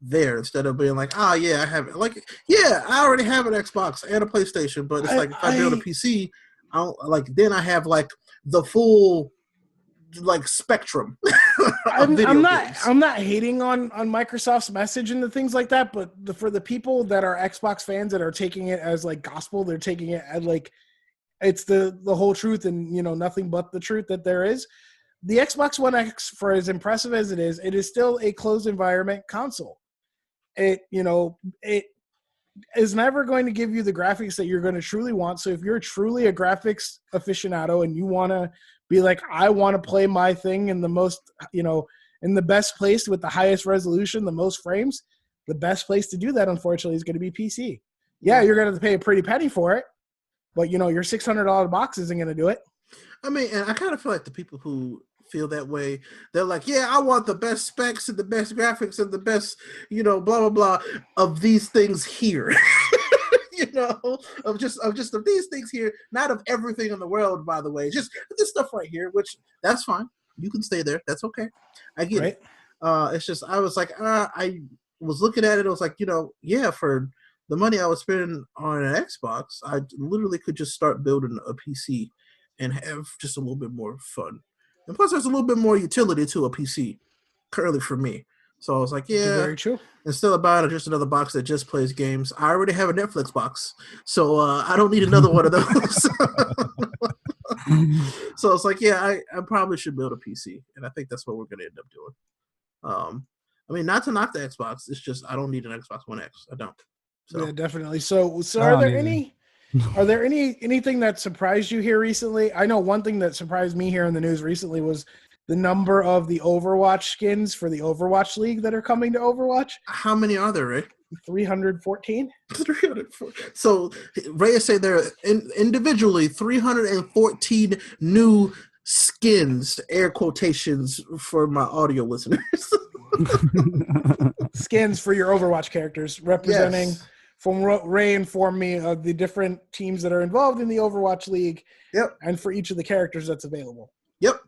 there, instead of being like, I have it. Like, I already have an Xbox and a PlayStation, but it's like if I build a PC, then I have like the full like spectrum. I'm not hating on Microsoft's message and the things like that, but for the people that are Xbox fans that are taking it as like gospel, they're taking it as like it's the whole truth and nothing but the truth that there is. The Xbox One X, for as impressive as it is still a closed environment console. It is never going to give you the graphics that you're going to truly want. So if you're truly a graphics aficionado and you want to be like, I want to play my thing in the most, in the best place with the highest resolution, the most frames, the best place to do that, unfortunately, is going to be PC. Yeah, you're going to have to pay a pretty penny for it, but your $600 box isn't going to do it. I mean, and I kind of feel like the people who feel that way, they're like, I want the best specs and the best graphics and the best, blah blah blah of these things here. of these things here, not of everything in the world, by the way, just this stuff right here, which that's fine, you can stay there, that's okay, I get it. It's just I was like, I was looking at it, I was like, for the money I was spending on an Xbox, I literally could just start building a PC and have just a little bit more fun. And plus, there's a little bit more utility to a PC currently for me. So I was like, very true. Instead of buying just another box that just plays games, I already have a Netflix box. So I don't need another one of those. So it's like, I probably should build a PC. And I think that's what we're going to end up doing. I mean, not to knock the Xbox. It's just I don't need an Xbox One X. I don't. So. Yeah, definitely. So are there any... Are there anything that surprised you here recently? I know one thing that surprised me here in the news recently was the number of the Overwatch skins for the Overwatch League that are coming to Overwatch. How many are there, Ray? 314. 314. So Ray is saying there are individually 314 new skins, air quotations for my audio listeners. Skins for your Overwatch characters representing... Yes. From what Ray informed me of the different teams that are involved in the Overwatch League, and for each of the characters that's available. Yep.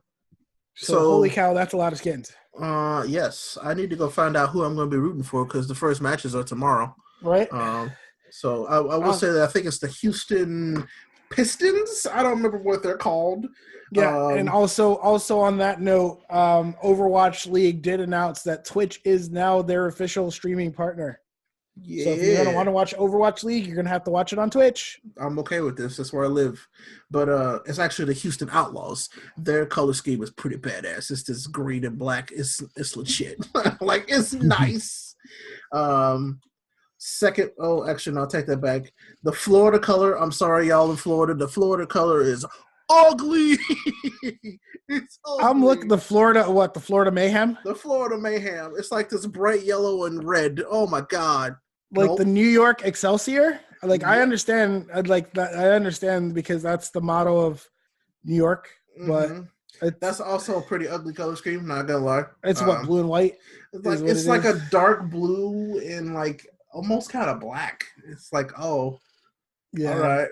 So holy cow, that's a lot of skins. Yes, I need to go find out who I'm going to be rooting for because the first matches are tomorrow. Right. So I will say that I think it's the Houston Pistons. I don't remember what they're called. Yeah, and also on that note, Overwatch League did announce that Twitch is now their official streaming partner. Yeah. So if you're gonna want to watch Overwatch League, you're gonna have to watch it on Twitch. I'm okay with this. That's where I live. But it's actually the Houston Outlaws. Their color scheme is pretty badass. It's this green and black. It's legit. Like, it's nice. Second, actually, no, I'll take that back. The Florida color, I'm sorry, y'all in Florida. The Florida color is ugly. It's ugly. I'm looking the Florida Mayhem? The Florida Mayhem. It's like this bright yellow and red. Oh my God. Like the New York Excelsior? Like, I Yeah. understand. Like that. I understand because that's the motto of New York. But That's also a pretty ugly color scheme. Not gonna lie. it's what, blue and white. It's like a dark blue and like almost kind of black. It's like, oh, Yeah. all right.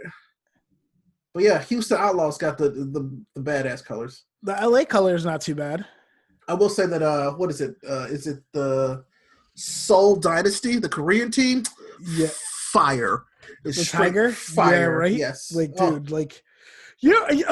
But yeah, Houston Outlaws got the badass colors. The LA color is not too bad. I will say that what is it? Is it the Seoul Dynasty, the Korean team? Yeah. Fire. It's The straight Tiger? fire. Yeah, right? Yes. Like, Oh, dude, like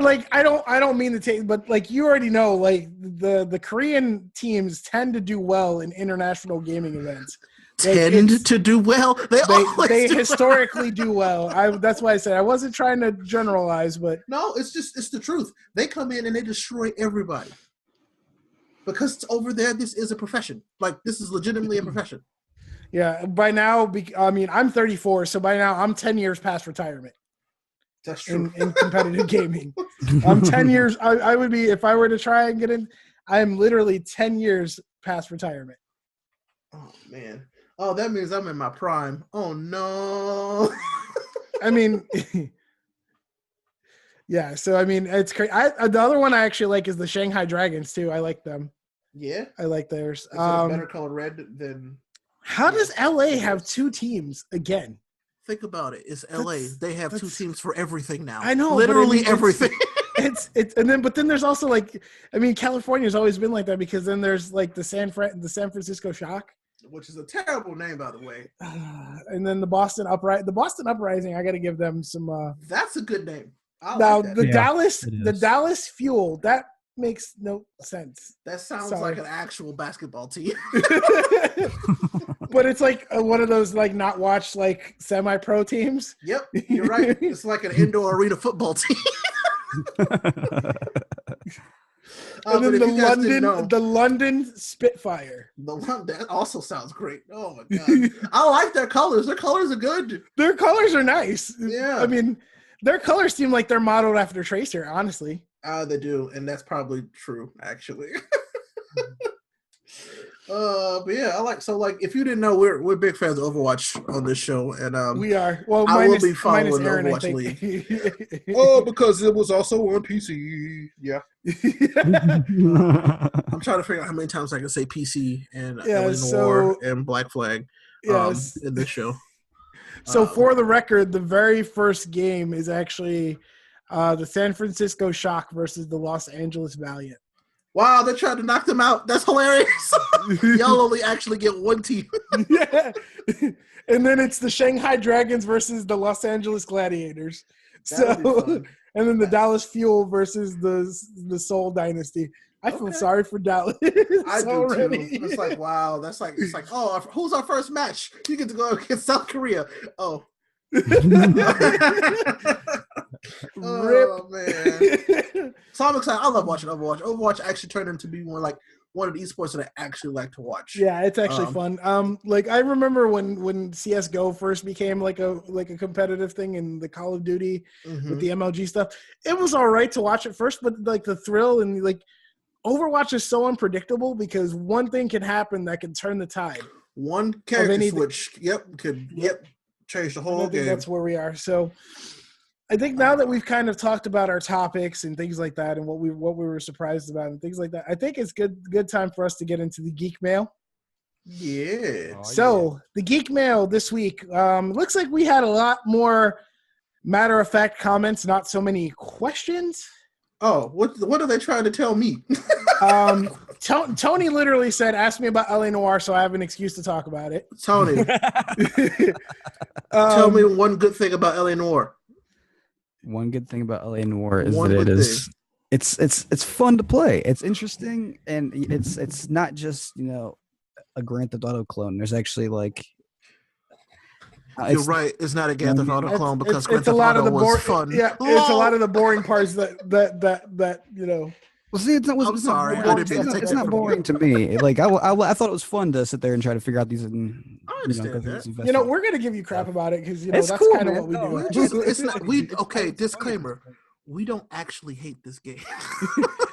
like I don't mean to take, but like you already know, like the Korean teams tend to do well in international gaming events. Like, tend to do well. They always they do historically do well. That's why I said I wasn't trying to generalize, but No, it's the truth. They come in and they destroy everybody. Because over there, this is a profession. Like, this is legitimately a profession. yeah. By now, I mean, I'm 34, so by now I'm 10 years past retirement That's true. in competitive gaming. I'm 10 years. I would be, if I were to try and get in, I am literally 10 years past retirement. Oh, man. Oh, that means I'm in my prime. Oh, no. I mean, yeah. So I mean, it's crazy. The other one I actually like is the Shanghai Dragons too. I like them. Yeah? I like theirs. Is it a better colored red than... How does LA have two teams again? Think about it. It's LA. They have two teams for everything now. I know, but literally I mean, everything. It's but then there's also like, I mean, California's always been like that because then there's like the San Francisco Shock, Which is a terrible name, by the way. and then the Boston Uprising. I got to give them some. That's a good name. I Now like that. the Yeah, Dallas Fuel, that makes no sense. That sounds Sorry. like an actual basketball team. But it's like one of those like not watched like semi-pro teams. Yep, you're right. It's like an indoor arena football team. And then but if you guys didn't know, the London Spitfire. that also sounds great. Oh my god, I like their colors. Their colors are good. Their colors are nice. Yeah. I mean, their colors seem like they're modeled after Tracer, honestly. They do, and that's probably true, actually. But yeah, like if you didn't know, we're big fans of Overwatch on this show, and We are. Well, I will minus, be following minus the Aaron, I Overwatch think. League. Because it was also on PC. Yeah, I'm trying to figure out how many times I can say PC and Yeah, Noire and Black Flag Yes. in this show. So for the record, the very first game is actually the San Francisco Shock versus the Los Angeles Valiant. Wow, they tried to knock them out. That's hilarious. Y'all only actually get one team. Yeah. And then it's the Shanghai Dragons versus the Los Angeles Gladiators. That'll be fun. And then the Dallas Fuel versus the Seoul Dynasty. I feel Okay. sorry for Dallas. I do already. too. It's like, wow, it's like, oh, who's our first match? You get to go against South Korea. Oh. Oh man. So I'm excited. I love watching Overwatch. Overwatch actually turned into be one of the esports that I actually like to watch. Yeah, it's actually fun. Like I remember when CS:GO first became like a competitive thing in the Call of Duty with the MLG stuff. It was all right to watch at first, but like the thrill and like Overwatch is so unpredictable because one thing can happen that can turn the tide. One character switch, could change the I whole think game. that's where we are. So I think now that we've kind of talked about our topics and things like that and what we were surprised about and things like that, I think it's good time for us to get into the Geek Mail. Yeah. So the Geek Mail this week, looks like we had a lot more matter-of-fact comments, not so many questions. Oh, what are they trying to tell me? Tony literally said, ask me about LA Noire, so I have an excuse to talk about it. Tony, tell me one good thing about LA Noire. One good thing about LA Noire is One that it good is it's fun to play. It's interesting, and it's not just a Grand Theft Auto clone. There's actually like You're right. It's not a Grand Theft Auto clone because Grand It's a Theft lot of Auto the was fun. Yeah, it's a lot of the boring parts that Well, see, it's not. I'm It's sorry. not I boring, didn't mean to take it's that not from you. boring to me. Like I thought it was fun to sit there and try to figure out these and I understand go through that. this investment. we're gonna give you crap about it because It's that's cool, kind of man. what we No, do. We're just, it's not. We It's okay. fun. Disclaimer: we don't actually hate this game.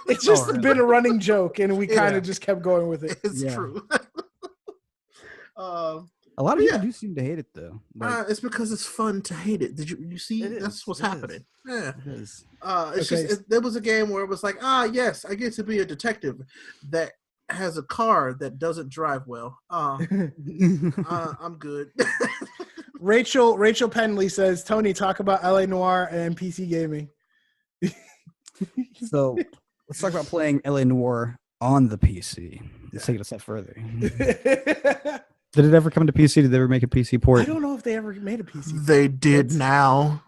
It's just really? been a running joke, and we kind Yeah. of just kept going with it. It's Yeah. true. A lot of Yeah. people do seem to hate it though. Like, It's because it's fun to hate it. Did you see? It That's is, what's it is. happening. Yeah. it is. It's Okay. just there was a game where it was like, yes, I get to be a detective that has a car that doesn't drive well. I'm good. Rachel Penley says, Tony, talk about LA Noire and PC gaming. So let's talk about playing LA Noire on the PC. Let's take it a step further. Did it ever come to PC? Did they ever make a PC port? I don't know if they ever made a PC. They did now.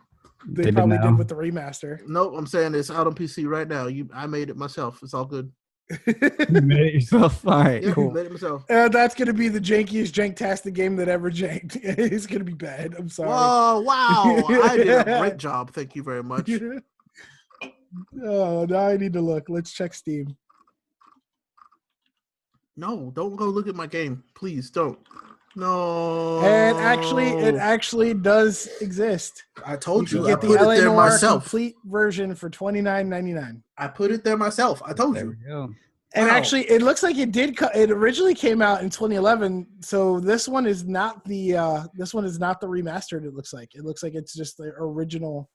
They did probably now. did with the remaster. Nope, I'm saying it's out on PC right now. I made it myself. It's all good. You made it yourself. All right, Yeah, cool. made it myself. That's gonna be the jankiest janktastic game that ever janked. It's gonna be bad. I'm sorry. Whoa, wow. I did a great job. Thank you very much. Oh, now I need to look. Let's check Steam. No, don't go look at my game. Please don't. No. And it actually does exist. I told You you. can I get the put LA it there Noire myself. complete version for $29.99. I put it there myself. I told There you. we go. And Wow. actually, it looks like it did. It originally came out in 2011. So this one is not the remastered. It looks like it's just the original,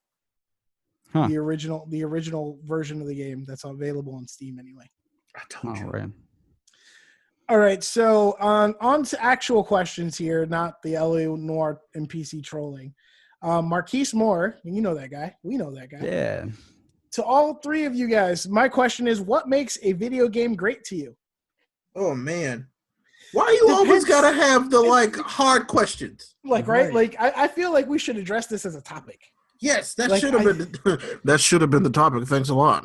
Huh. the original version of the game that's available on Steam anyway. I told All you. right. All right, so on to actual questions here, not the LA Noire and PC trolling. Marquise Moore, you know that guy. We know that guy. Yeah. To all three of you guys, my question is, what makes a video game great to you? Oh man. Why you always gotta have the hard questions? Like, right? Like, I feel like we should address this as a topic. Yes, that Like, should have been that should have been the topic. Thanks a lot.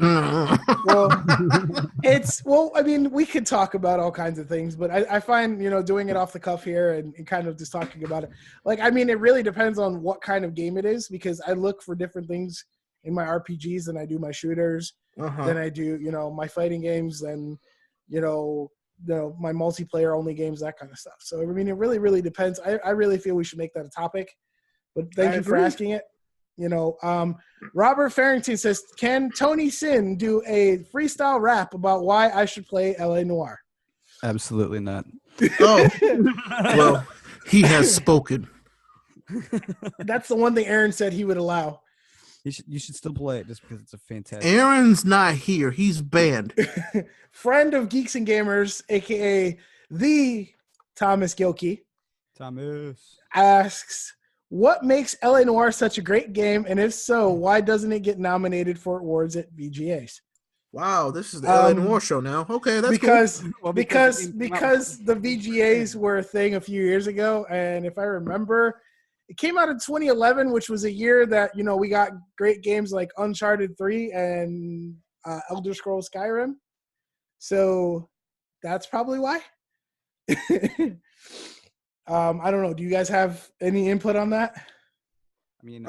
Well, I mean, we could talk about all kinds of things, but I find, doing it off the cuff here and kind of just talking about it. Like, I mean, it really depends on what kind of game it is, because I look for different things in my RPGs than I do my shooters, than I do, my fighting games, and, my multiplayer only games, that kind of stuff. So, I mean, it really, really depends. I really feel we should make that a topic, but thank you for asking it. Robert Farrington says, can Tony Sin do a freestyle rap about why I should play LA Noire? Absolutely not. Oh, well, he has spoken. That's the one thing Aaron said he would allow. You should still play it just because it's a fantastic. Aaron's not here. He's banned. Friend of Geeks and Gamers, aka the Thomas Gilkey, Thomas asks, what makes LA Noire such a great game, and if so, why doesn't it get nominated for awards at VGAs? Wow, this is the LA Noire show now. Okay, that's because cool. because the VGAs were a thing a few years ago, and if I remember, it came out in 2011, which was a year that we got great games like Uncharted 3 and Elder Scrolls Skyrim. So that's probably why. I don't know. Do you guys have any input on that? I mean,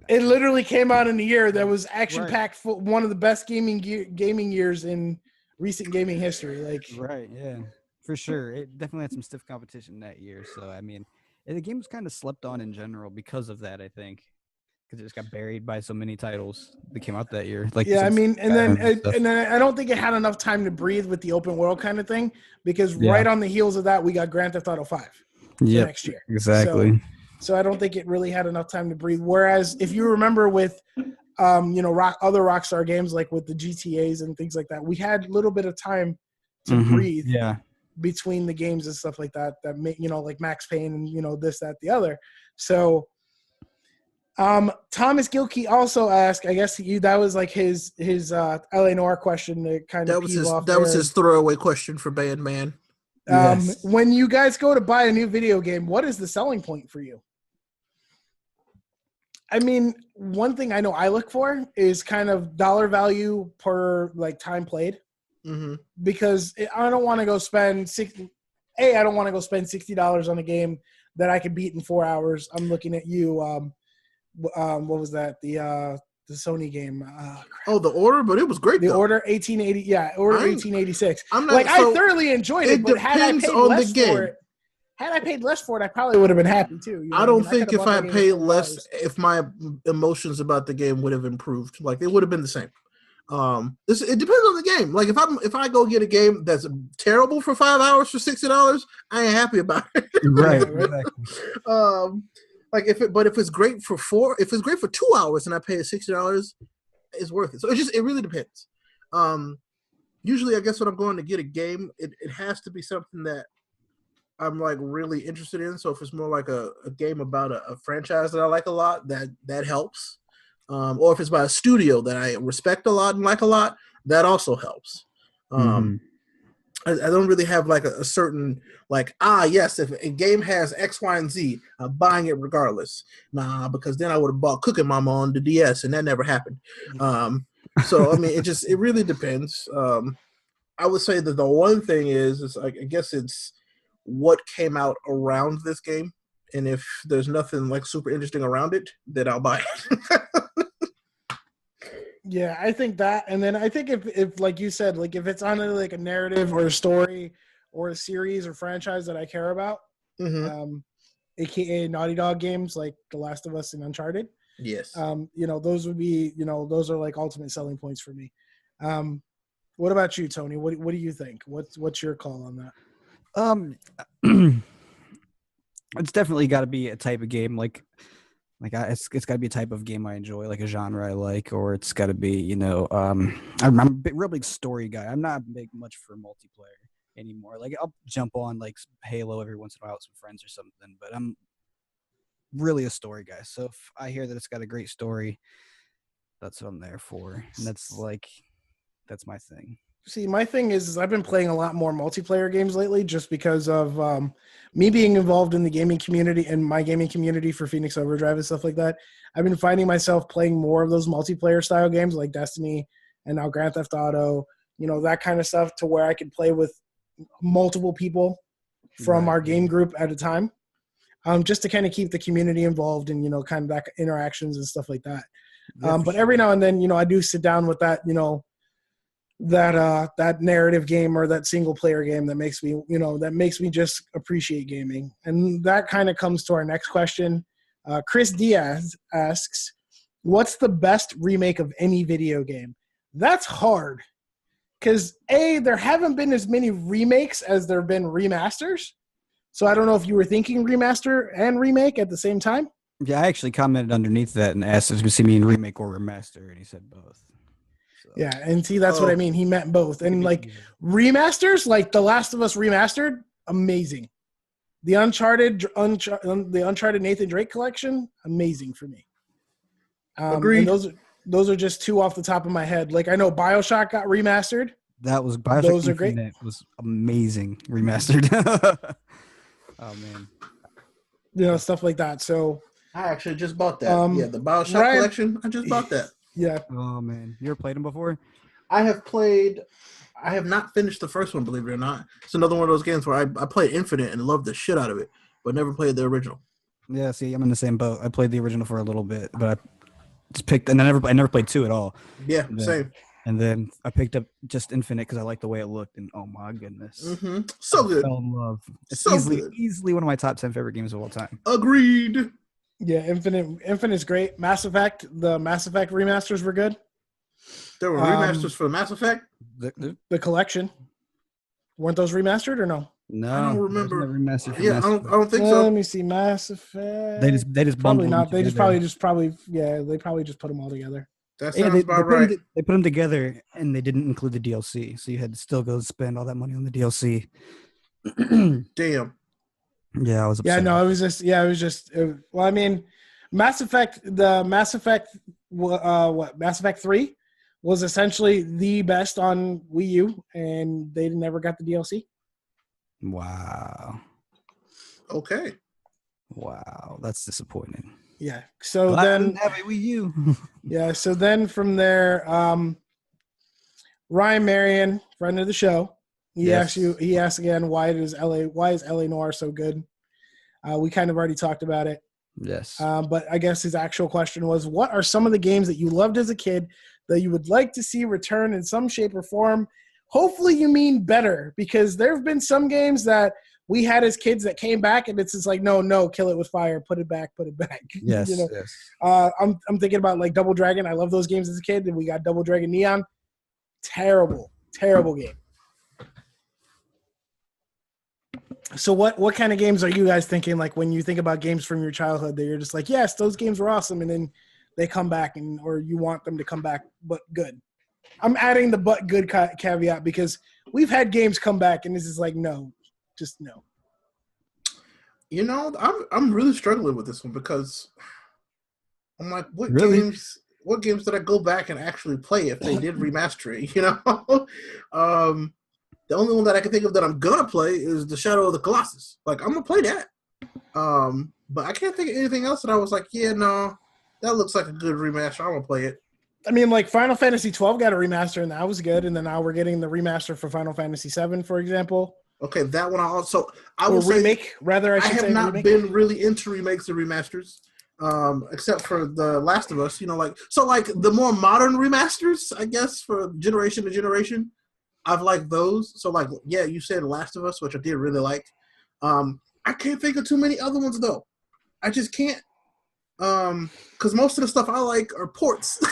it literally came out in a year that was action-packed, one of the best gaming years in recent gaming history. Like, right, yeah, for sure. It definitely had some stiff competition that year. So, I mean, the game was kind of slept on in general because of that, I think. Because it just got buried by so many titles that came out that year. Like, yeah, I mean, and then I don't think it had enough time to breathe with the open world kind of thing, because right on the heels of that, we got Grand Theft Auto 5 next year. Exactly. So I don't think it really had enough time to breathe. Whereas if you remember with, other Rockstar games, like with the GTAs and things like that, we had a little bit of time to breathe between the games and stuff like that, like Max Payne and, this, that, the other. So Thomas Gilkey also asked, I guess that was like his LA Noire question to kind of that was his throwaway question for Band Man. When you guys go to buy a new video game, what is the selling point for you? I mean, one thing I know I look for is kind of dollar value per like time played, because I don't want to go spend I don't want to go spend $60 on a game that I could beat in 4 hours. I'm looking at you. What was that? The Sony game. The Order, but it was great. The though. Order 1880. Yeah, Order 1886. I'm not, like so I thoroughly enjoyed it, but had I depends paid on less the game. for it. Had I paid less for it, I probably would have been happy too. You know I don't what I mean? think if I bought that game paid for less, $4. if my emotions about the game would have improved. Like they would have been the same. It depends on the game. Like if I go get a game that's terrible for 5 hours for $60, I ain't happy about it. Right. Exactly. Like if it's great for 2 hours and I pay $60, it's worth it. So it really depends. Usually I guess when I'm going to get a game, it has to be something that I'm like really interested in. So if it's more like a game about a franchise that I like a lot, that helps. Or if it's by a studio that I respect a lot and like a lot, that also helps. I don't really have like a certain like, yes, if a game has X, Y, and Z, I'm buying it regardless. Nah, because then I would have bought Cooking Mama on the DS, and that never happened. So I mean, it really depends. I would say that the one thing is like, I guess it's what came out around this game, and if there's nothing like super interesting around it, then I'll buy it. Yeah, I think that, and then I think if like you said, like if it's on like a narrative or a story or a series or franchise that I care about, aka Naughty Dog games like The Last of Us and Uncharted. Yes. Those would be, those are like ultimate selling points for me. What about you, Tony? What do you think? What's your call on that? It's definitely got to be a type of game it's got to be a type of game I enjoy, like a genre I like, or it's got to be, I'm a real big story guy. I'm not much for multiplayer anymore. Like I'll jump on like Halo every once in a while with some friends or something, but I'm really a story guy. So if I hear that it's got a great story, that's what I'm there for. And that's my thing. See, my thing is I've been playing a lot more multiplayer games lately just because of me being involved in the gaming community and my gaming community for Phoenix Overdrive and stuff like that. I've been finding myself playing more of those multiplayer style games like Destiny and now Grand Theft Auto, that kind of stuff, to where I could play with multiple people from our game group at a time, just to kind of keep the community involved and, kind of that interactions and stuff like that. But every now and then, I do sit down with that, that narrative game or that single player game that makes me just appreciate gaming. And that kind of comes to our next question. Chris Diaz asks, what's the best remake of any video game? That's hard because there haven't been as many remakes as there have been remasters. So I don't know if you were thinking remaster and remake at the same time. Yeah, I actually commented underneath that and asked if you mean remake or remaster, and he said both. Yeah, and see, that's what I mean. He meant both. And like remasters, like The Last of Us remastered, amazing. The Uncharted Nathan Drake collection, amazing for me. Agreed. And those are just two off the top of my head. Like I know BioShock got remastered. That was BioShock Those are Infinite. great. Was amazing remastered. Oh man. Stuff like that. So I actually just bought that. The BioShock collection. I just bought that. Yeah. Oh man, you ever played them before? I have not finished the first one, believe it or not. It's another one of those games where I played Infinite and loved the shit out of it, but never played the original. Yeah, see, I'm in the same boat. I played the original for a little bit, but I just picked, and I never played 2 at all. Yeah, same. And then I picked up just Infinite because I liked the way it looked, and oh my goodness, so good. I fell in love. It's so easily one of my top 10 favorite games of all time. Agreed. Yeah, Infinite's great. The Mass Effect remasters were good. There were remasters for Mass Effect? The collection. Weren't those remastered or no? No, I don't remember. Remastered for yeah, Mass I don't think so. Let me see. Mass Effect. They just probably bundled not. them They together. they probably just put them all together. That sounds about put right. they put them together and they didn't include the DLC, so you had to still go spend all that money on the DLC. Damn. Yeah, I was upset. Yeah, no, well, I mean, Mass Effect 3 was essentially the best on Wii U, and they never got the DLC. Wow. Okay. Wow, that's disappointing. Yeah. So Well, I then, didn't have a Wii U. yeah. So then from there, Ryan Marion, friend of the show, he Yes. asked you. He asked again, why is LA Noire so good? We kind of already talked about it. Yes. But I guess his actual question was, what are some of the games that you loved as a kid that you would like to see return in some shape or form? Hopefully you mean better, because there have been some games that we had as kids that came back, and it's just like, no, kill it with fire, put it back. Yes. You know? Yes. I'm thinking about like Double Dragon. I love those games as a kid, and we got Double Dragon Neon. Terrible game. So what kind of games are you guys thinking, like when you think about games from your childhood that you're just like, yes, those games were awesome, and then they come back, or you want them to come back but good? I'm adding the but good caveat because we've had games come back and this is like, no, just no. You know, I'm really struggling with this one because I'm like, what games did I go back and actually play if they did remaster it? You know, the only one that I can think of that I'm gonna play is the Shadow of the Colossus. Like, I'm gonna play that. But I can't think of anything else that I was like, yeah, no, that looks like a good remaster. I'm gonna play it. I mean, like Final Fantasy 12 got a remaster and that was good, and then now we're getting the remaster for Final Fantasy 7, for example. Okay, that one I will say remake, rather. I have say not remake. been really into remakes and remasters, except for The Last of Us. You know, like the more modern remasters, I guess, for generation to generation, I've liked those. So like, yeah, you said Last of Us, which I did really like. I can't think of too many other ones though. I just can't. Because most of the stuff I like are ports.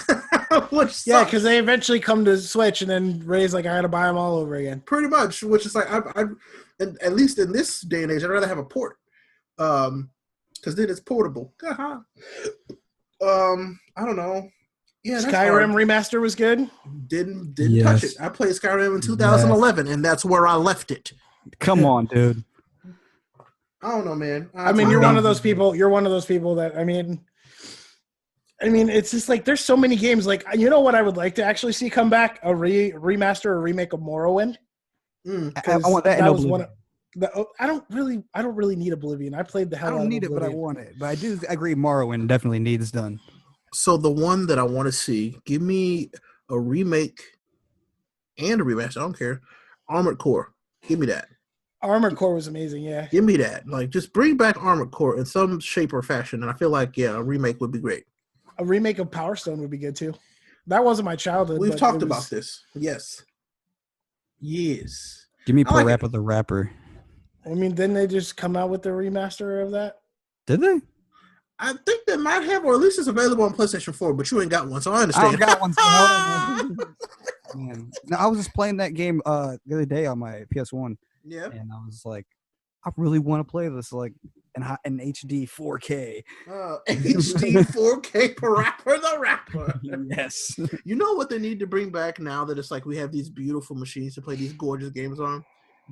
Yeah, because they eventually come to Switch, and then Ray's like, I got to buy them all over again. Pretty much, which is like, at least in this day and age, I'd rather have a port. Because then it's portable. I don't know. Yeah, Skyrim remaster was good. Didn't touch it. I played Skyrim in 2011, and that's where I left it. Come on, dude. I don't know, man. I mean, you're one of those people. You're one of those people that, I mean, it's just like there's so many games. Like, you know what I would like to actually see come back? A remaster or remake of Morrowind. I want that. That was one of, I don't really need Oblivion. I played the hell out of Oblivion. I don't need it, but I want it. But I do agree Morrowind definitely needs done. So the one that I want to see, give me a remake and a remaster. I don't care. Armored Core. Give me that. Armored Core was amazing, yeah. Give me that. Like, just bring back Armored Core in some shape or fashion, and I feel like, yeah, a remake would be great. A remake of Power Stone would be good, too. That wasn't my childhood. We've talked about this. Yes. Yes. Give me Parappa the Rapper. I mean, didn't they just come out with the remaster of that? Did they? I think they might have, or at least it's available on PlayStation 4, but you ain't got one, so I understand. I don't got one. So man. No, I was just playing that game the other day on my PS1. Yeah. And I was like, I really want to play this like in HD 4K. HD 4K Parappa the Rapper. Yes. You know what they need to bring back now that it's like we have these beautiful machines to play these gorgeous games on?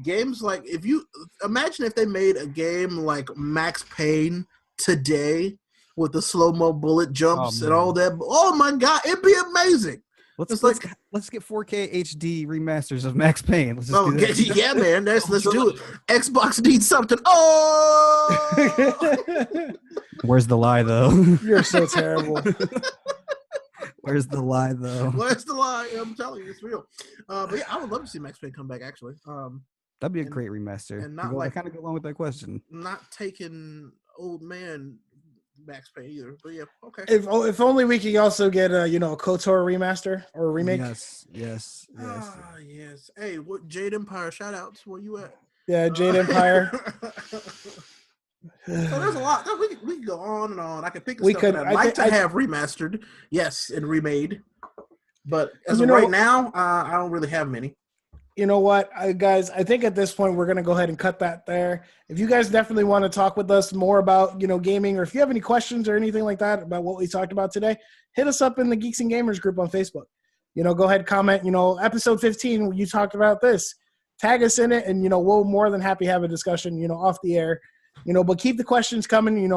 Games like, if you imagine if they made a game like Max Payne today with the slow-mo bullet jumps and all that. Oh my God, it'd be amazing. Let's get 4K HD remasters of Max Payne. Let's just do that. Yeah, man. Let's do it. Xbox needs something. Oh, where's the lie though? You're so terrible. Where's the lie though? Where's the lie? I'm telling you, it's real. But yeah, I would love to see Max Payne come back. Actually, that'd be a great remaster. And not I kind of go along with that question. Not taking old man Max Payne either, but yeah, okay. If only we could also get a KOTOR remaster or a remake. Yes. Yes. Hey, what Jade Empire? Shout outs. Where you at? Yeah, Jade Empire. So there's a lot. We can go on and on. I can pick stuff that I'd like to have remastered, yes, and remade. But as of right now, I don't really have many. You know what, guys? I think at this point we're going to go ahead and cut that there. If you guys definitely want to talk with us more about, gaming, or if you have any questions or anything like that about what we talked about today, hit us up in the Geeks and Gamers group on Facebook. Go ahead, comment, episode 15, you talked about this. Tag us in it, and, we'll more than happy have a discussion, off the air. But keep the questions coming.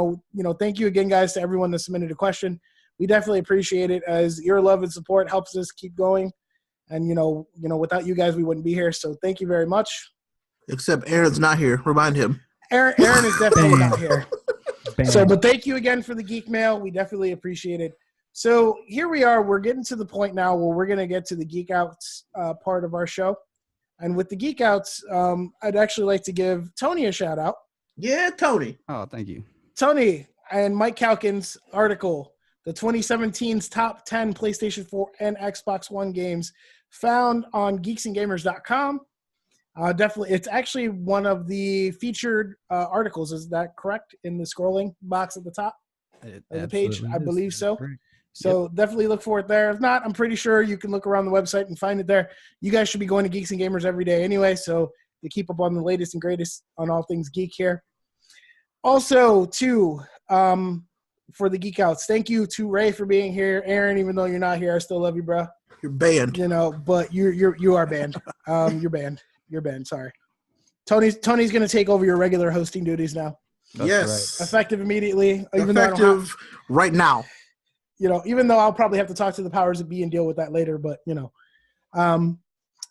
Thank you again, guys, to everyone that submitted a question. We definitely appreciate it, as your love and support helps us keep going. And, without you guys, we wouldn't be here. So thank you very much. Except Aaron's not here. Remind him. Aaron is definitely not here. So, but thank you again for the geek mail. We definitely appreciate it. So here we are. We're getting to the point now where we're going to get to the Geek Outs part of our show. And with the Geek Outs, I'd actually like to give Tony a shout out. Yeah, Tony. Oh, thank you. Tony and Mike Calkin's article, the 2017's top 10 PlayStation 4 and Xbox One games, found on geeksandgamers.com. Definitely, it's actually one of the featured articles. Is that correct? In the scrolling box at the top of the page? I believe so. So definitely look for it there. If not, I'm pretty sure you can look around the website and find it there. You guys should be going to Geeks and Gamers every day anyway, so to keep up on the latest and greatest on all things geek here. Also, too, for the Geek Outs, thank you to Ray for being here. Aaron, even though you're not here, I still love you, bro. You're banned. You know, but you are banned. You're banned. You're banned. Sorry. Tony's going to take over your regular hosting duties now. That's yes. right. Effective immediately. Effective right now. You know, even though I'll probably have to talk to the powers that be and deal with that later, but you know.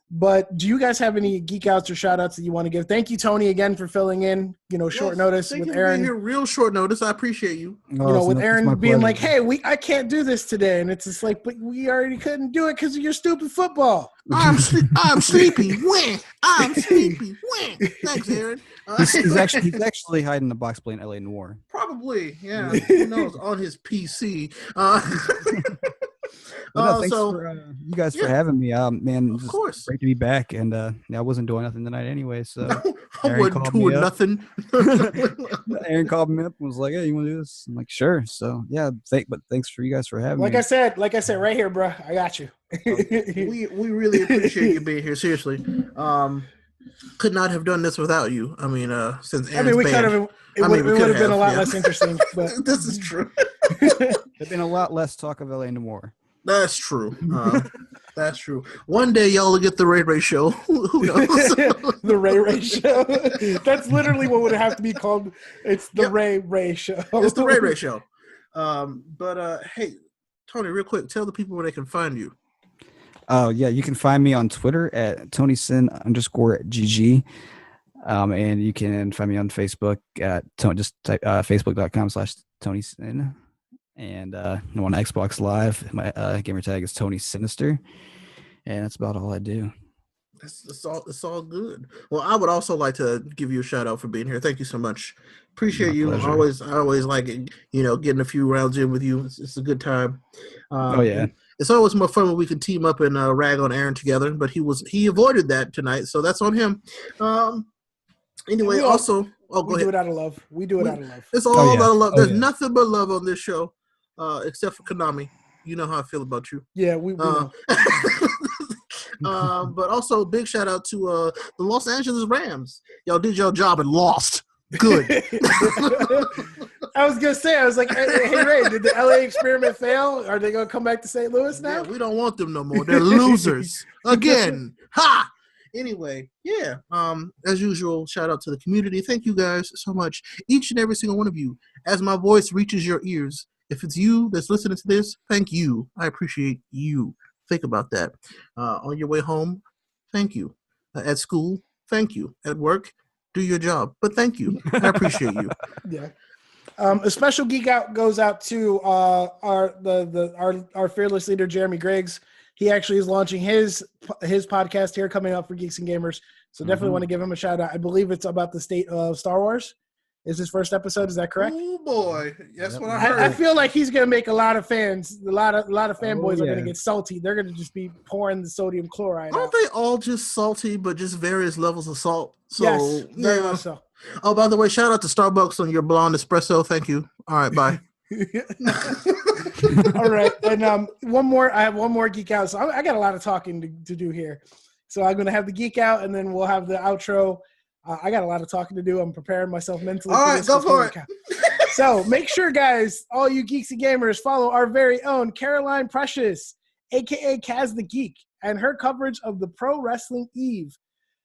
But do you guys have any geek outs or shout outs that you want to give? Thank you, Tony, again for filling in, short notice with Aaron. Here real short notice. I appreciate you. With Aaron being like, hey, I can't do this today. And it's just like, but we already couldn't do it because of your stupid football. I'm sleepy. When? I'm sleepy. When? Thanks, Aaron. He's actually hiding in the box playing LA Noire. Probably, yeah. Who knows? On his PC. Thanks for you guys for having me. Man, of course, great to be back. And I wasn't doing nothing tonight anyway, so I wasn't doing nothing. Aaron called me up and was like, "Hey, you want to do this?" I'm like, "Sure." So yeah, thanks for you guys for having me. Like I said, right here, bro. I got you. we really appreciate you being here. Seriously, could not have done this without you. I mean, since Aaron's we could have. It would have been a lot less interesting. But this is true. There's been a lot less talk of LA Noire. That's true. That's true. One day y'all will get the Ray Show. Who knows? The Ray Show. That's literally what would have to be called. It's the Ray Show. It's the Ray Show. Hey, Tony, real quick, tell the people where they can find you. Oh yeah, you can find me on Twitter at TonySin_GG. And you can find me on Facebook at just type facebook.com/TonySin. And I'm on Xbox Live. My gamer tag is Tony Sinister. And that's about all I do. It's all good. Well, I would also like to give you a shout out for being here. Thank you so much. Appreciate you. I always like it, getting a few rounds in with you. It's a good time. Oh yeah. It's always more fun when we can team up and rag on Aaron together, but he avoided that tonight, so that's on him. Anyway, go ahead. Do it out of love. We do it out of love. It's all out of love. There's nothing but love on this show, except for Konami. You know how I feel about you. Yeah, we know. But also, big shout out to the Los Angeles Rams. Y'all did your job and lost. Good. I was gonna say, I was like, hey Ray, did the LA experiment fail? Are they gonna come back to St. Louis now? Yeah, we don't want them no more. They're losers again. Ha! Anyway, yeah. As usual, shout out to the community. Thank you guys so much, each and every single one of you. As my voice reaches your ears, if it's you that's listening to this, thank you. I appreciate you. Think about that. On your way home, thank you. At school, thank you. At work, do your job. But thank you. I appreciate you. Yeah. A special geek out goes out to our fearless leader Jeremy Griggs. He actually is launching his podcast here coming up for Geeks and Gamers. So definitely want to give him a shout out. I believe it's about the state of Star Wars. Is his first episode? Is that correct? Oh boy, that's what I heard. I feel like he's gonna make a lot of fans. A lot of fanboys are gonna get salty. They're gonna just be pouring the sodium chloride. Aren't they all just salty, but just various levels of salt? So, yes, very much so. Oh, by the way, shout out to Starbucks on your blonde espresso. Thank you. All right, bye. All right, and I have one more geek out. So I got a lot of talking to do here. So I'm gonna have the geek out, and then we'll have the outro. I got a lot of talking to do. I'm preparing myself mentally. All right, go for it. So make sure, guys, all you geeks and gamers, follow our very own Caroline Precious, a.k.a. Kaz the Geek, and her coverage of the Pro Wrestling Eve,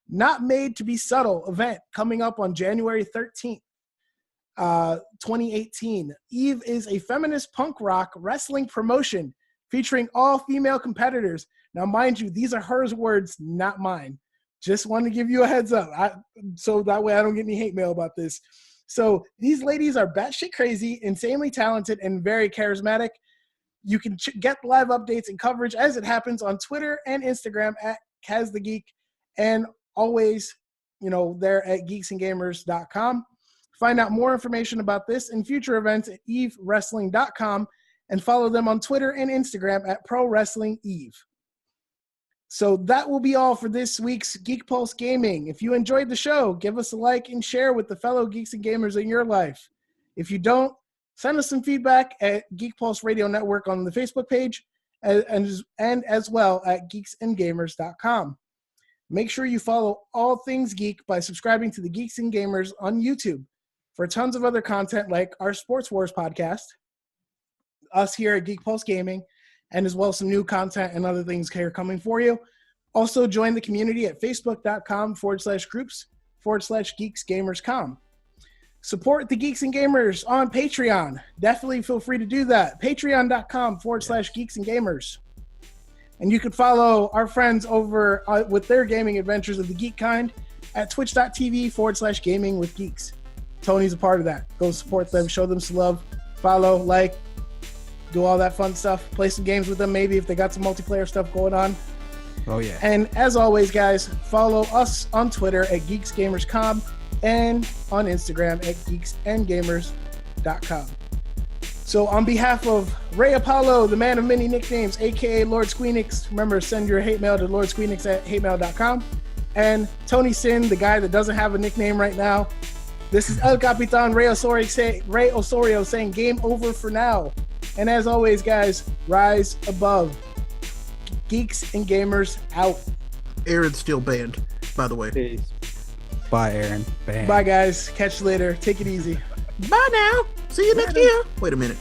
Not Made to Be Subtle event coming up on January 13th, 2018. Eve is a feminist punk rock wrestling promotion featuring all female competitors. Now, mind you, these are her words, not mine. Just want to give you a heads up, so that way I don't get any hate mail about this. So these ladies are batshit crazy, insanely talented, and very charismatic. You can get live updates and coverage as it happens on Twitter and Instagram at KazTheGeek, and always, they're at geeksandgamers.com. Find out more information about this and future events at evewrestling.com, and follow them on Twitter and Instagram at ProWrestlingEve. So that will be all for this week's Geek Pulse Gaming. If you enjoyed the show, give us a like and share with the fellow geeks and gamers in your life. If you don't, send us some feedback at Geek Pulse Radio Network on the Facebook page, and as well at geeksandgamers.com. Make sure you follow All Things Geek by subscribing to the Geeks and Gamers on YouTube for tons of other content like our Sports Wars podcast, us here at Geek Pulse Gaming, and as well as some new content and other things here coming for you. Also join the community at facebook.com/groups/geeksgamerscom. Support the Geeks and Gamers on Patreon. Definitely feel free to do that. Patreon.com/geeksandgamers. And you can follow our friends over with their gaming adventures of the geek kind at twitch.tv/gamingwithgeeks. Tony's a part of that. Go support them, show them some love, follow, like, do all that fun stuff. Play some games with them maybe if they got some multiplayer stuff going on. Oh, yeah. And as always, guys, follow us on Twitter at geeksgamerscom and on Instagram at geeksandgamers.com. So on behalf of Ray Apollo, the man of many nicknames, a.k.a. Lord Squeenix, remember, send your hate mail to lordsqueenix@hatemail.com. And Tony Sin, the guy that doesn't have a nickname right now, this is El Capitan Ray Osorio saying game over for now. And as always, guys, rise above. Geeks and Gamers out. Aaron's still banned, by the way. Peace. Bye, Aaron. Bam. Bye, guys. Catch you later. Take it easy. Bye now. See you next year. Wait a minute.